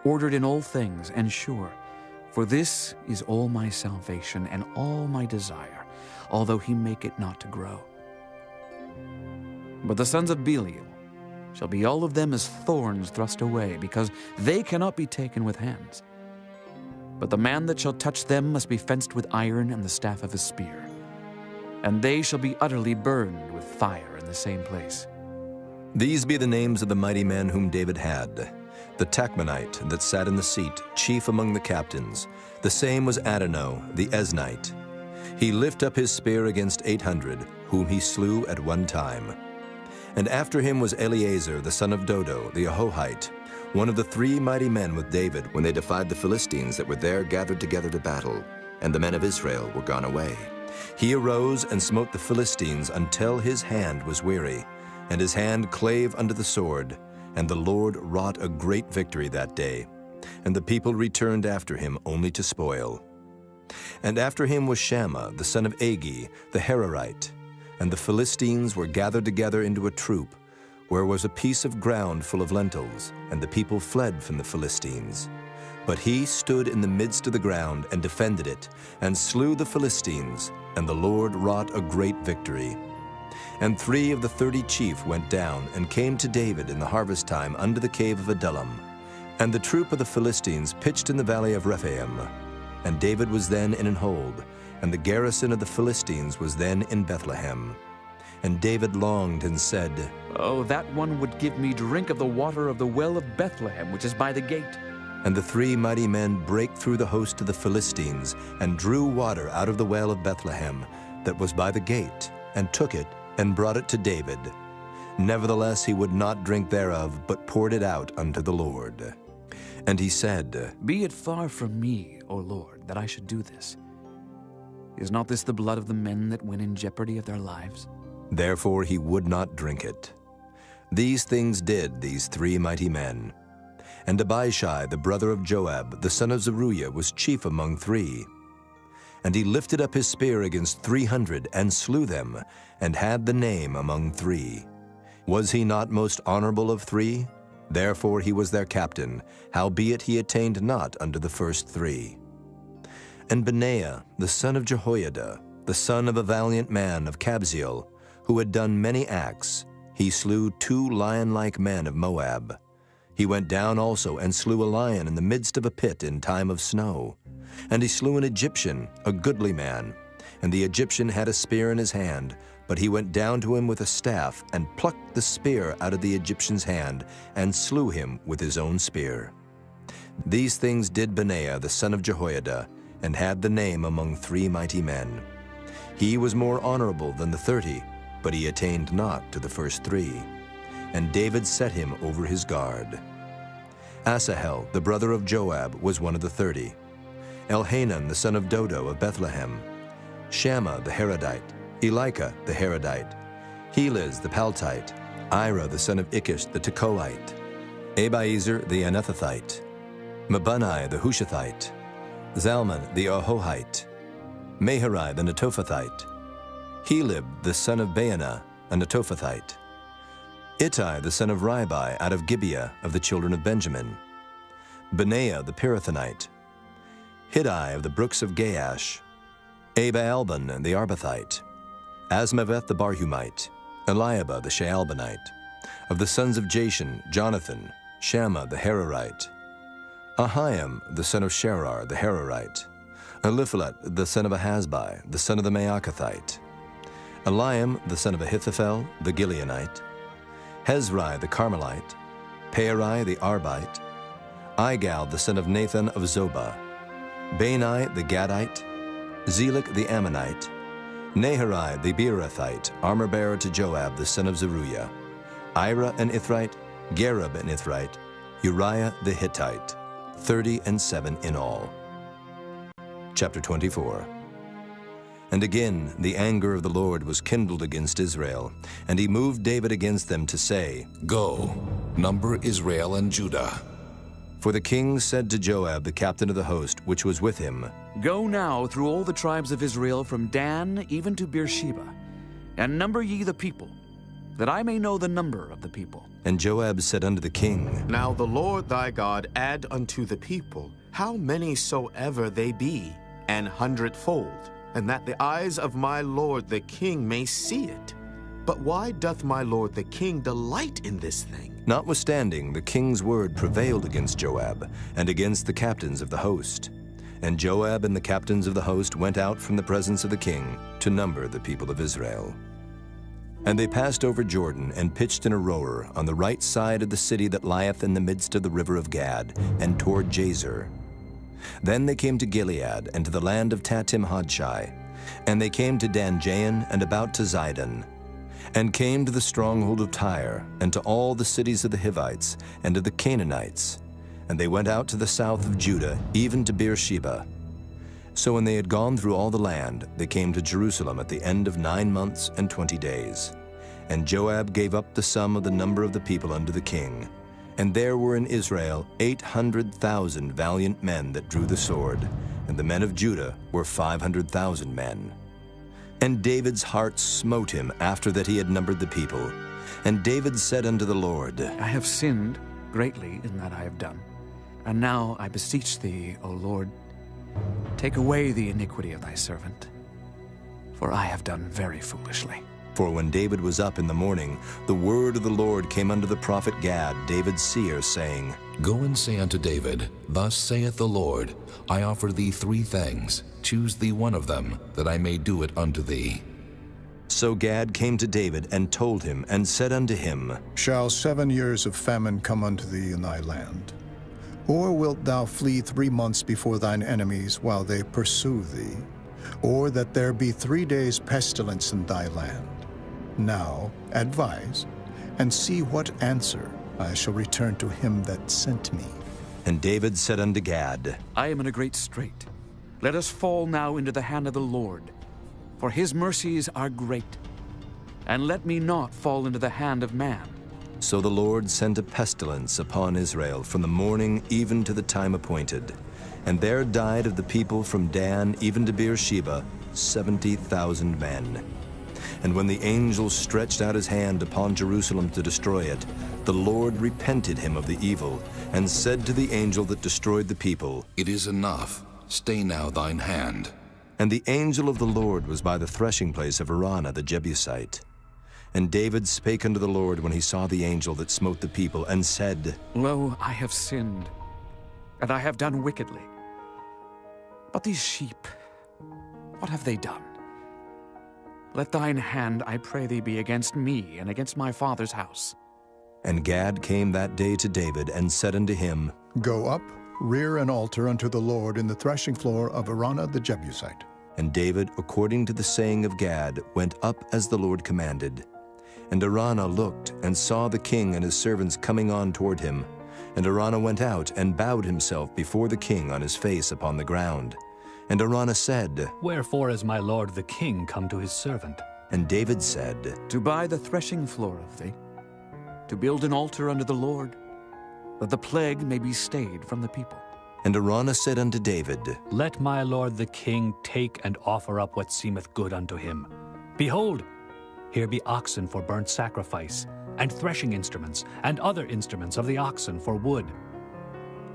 ordered in all things and sure. For this is all my salvation and all my desire, although he make it not to grow. But the sons of Belial shall be all of them as thorns thrust away, because they cannot be taken with hands. But the man that shall touch them must be fenced with iron and the staff of a spear, and they shall be utterly burned with fire in the same place. These be the names of the mighty men whom David had. The Tachmonite that sat in the seat, chief among the captains. The same was Adonai, the Eznite. He lift up his spear against 800, whom he slew at one time. And after him was Eleazar, the son of Dodo, the Ahohite, one of the 3 mighty men with David, when they defied the Philistines that were there gathered together to battle, and the men of Israel were gone away. He arose and smote the Philistines until his hand was weary, and his hand clave unto the sword, and the Lord wrought a great victory that day, and the people returned after him only to spoil. And after him was Shammah, the son of Agi, the Hararite, and the Philistines were gathered together into a troop, where was a piece of ground full of lentils, and the people fled from the Philistines. But he stood in the midst of the ground and defended it, and slew the Philistines, and the Lord wrought a great victory. And 3 of the 30 chief went down, and came to David in the harvest time unto the cave of Adullam. And the troop of the Philistines pitched in the valley of Rephaim. And David was then in an hold, and the garrison of the Philistines was then in Bethlehem. And David longed and said, Oh, that one would give me drink of the water of the well of Bethlehem, which is by the gate. And the 3 mighty men brake through the host of the Philistines, and drew water out of the well of Bethlehem, that was by the gate, and took it, and brought it to David. Nevertheless he would not drink thereof, but poured it out unto the Lord. And he said, Be it far from me, O Lord, that I should do this. Is not this the blood of the men that went in jeopardy of their lives? Therefore he would not drink it. These things did these 3 mighty men. And Abishai, the brother of Joab, the son of Zeruiah, was chief among 3. And he lifted up his spear against 300, and slew them, and had the name among 3. Was he not most honorable of 3? Therefore he was their captain, howbeit he attained not unto the first 3. And Benaiah, the son of Jehoiada, the son of a valiant man of Kabzeel, who had done many acts, he slew 2 lion-like men of Moab. He went down also and slew a lion in the midst of a pit in time of snow. And he slew an Egyptian, a goodly man. And the Egyptian had a spear in his hand, but he went down to him with a staff, and plucked the spear out of the Egyptian's hand, and slew him with his own spear. These things did Benaiah the son of Jehoiada, and had the name among 3 mighty men. He was more honorable than the 30, but he attained not to the first 3. And David set him over his guard. Asahel, the brother of Joab, was one of the 30. Elhanan, the son of Dodo of Bethlehem. Shammah the Harodite, Elika the Harodite, Heliz the Paltite, Ira the son of Ikish the Tekoite, Abiezer the Anethathite, Mabunai the Hushathite, Zalman the Ahohite, Maharai the Netophathite, Helib the son of Baanah, a Netophathite, Ittai the son of Ribai out of Gibeah of the children of Benjamin, Benaiah the Pirathonite, Hiddai of the brooks of Gaash, Abaalban the Arbathite, Asmaveth the Barhumite, Eliabah the Shaalbanite, of the sons of Jashan, Jonathan, Shammah the Hararite, Ahiam the son of Sherar the Hararite, Eliphalet the son of Ahasbai, the son of the Maacathite, Eliam the son of Ahithophel the Gileonite, Hezrai the Carmelite, Pearai the Arbite, Igal the son of Nathan of Zobah, Bani the Gadite, Zelek the Ammonite, Naharai the Beerothite, armor-bearer to Joab the son of Zeruiah, Ira an Ithrite, Gareb an Ithrite, Uriah the Hittite, 37 in all. Chapter 24. And again the anger of the Lord was kindled against Israel, and he moved David against them to say, Go, number Israel and Judah. For the king said to Joab, the captain of the host, which was with him, Go now through all the tribes of Israel from Dan even to Beersheba, and number ye the people, that I may know the number of the people. And Joab said unto the king, Now the Lord thy God add unto the people how many soever they be, 100-fold, and that the eyes of my lord the king may see it. But why doth my lord the king delight in this thing? Notwithstanding, the king's word prevailed against Joab, and against the captains of the host. And Joab and the captains of the host went out from the presence of the king to number the people of Israel. And they passed over Jordan, and pitched in a rower on the right side of the city that lieth in the midst of the river of Gad, and toward Jazer. Then they came to Gilead, and to the land of Tatim-Hodshai. And they came to Dan-Jaan, and about to Zidon, and came to the stronghold of Tyre, and to all the cities of the Hivites, and of the Canaanites. And they went out to the south of Judah, even to Beersheba. So when they had gone through all the land, they came to Jerusalem at the end of 9 months and 20 days. And Joab gave up the sum of the number of the people unto the king. And there were in Israel 800,000 valiant men that drew the sword, and the men of Judah were 500,000 men. And David's heart smote him after that he had numbered the people. And David said unto the Lord, I have sinned greatly in that I have done. And now I beseech thee, O Lord, take away the iniquity of thy servant, for I have done very foolishly. For when David was up in the morning, the word of the Lord came unto the prophet Gad, David's seer, saying, Go and say unto David, Thus saith the Lord, I offer thee 3 things. Choose thee one of them, that I may do it unto thee. So Gad came to David, and told him, and said unto him, Shall 7 years of famine come unto thee in thy land? Or wilt thou flee 3 months before thine enemies while they pursue thee? Or that there be 3 days pestilence in thy land? Now advise, and see what answer I shall return to him that sent me. And David said unto Gad, I am in a great strait. Let us fall now into the hand of the Lord, for his mercies are great. And let me not fall into the hand of man. So the Lord sent a pestilence upon Israel from the morning even to the time appointed. And there died of the people from Dan even to Beersheba 70,000 men. And when the angel stretched out his hand upon Jerusalem to destroy it, the Lord repented him of the evil, and said to the angel that destroyed the people, It is enough. Stay now thine hand. And the angel of the Lord was by the threshing place of Araunah the Jebusite. And David spake unto the Lord when he saw the angel that smote the people, and said, Lo, I have sinned, and I have done wickedly. But these sheep, what have they done? Let thine hand, I pray thee, be against me and against my father's house. And Gad came that day to David, and said unto him, Go up, rear an altar unto the Lord in the threshing floor of Araunah the Jebusite. And David, according to the saying of Gad, went up as the Lord commanded. And Araunah looked, and saw the king and his servants coming on toward him. And Araunah went out, and bowed himself before the king on his face upon the ground. And Araunah said, Wherefore is my lord the king come to his servant? And David said, To buy the threshing floor of thee, to build an altar unto the Lord, that the plague may be stayed from the people. And Araunah said unto David, Let my lord the king take and offer up what seemeth good unto him. Behold, here be oxen for burnt sacrifice, and threshing instruments, and other instruments of the oxen for wood.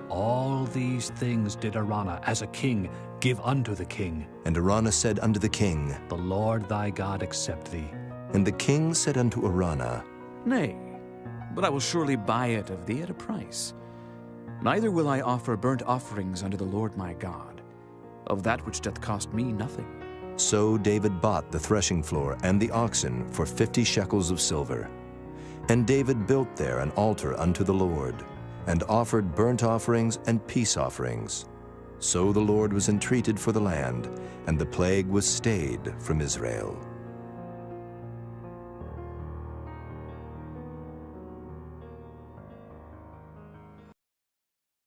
All these things did Araunah, as a king, give unto the king. And Araunah said unto the king, The Lord thy God accept thee. And the king said unto Araunah, Nay, but I will surely buy it of thee at a price. Neither will I offer burnt offerings unto the Lord my God, of that which doth cost me nothing. So David bought the threshing floor and the oxen for 50 shekels of silver. And David built there an altar unto the Lord, and offered burnt offerings and peace offerings. So the Lord was entreated for the land, and the plague was stayed from Israel.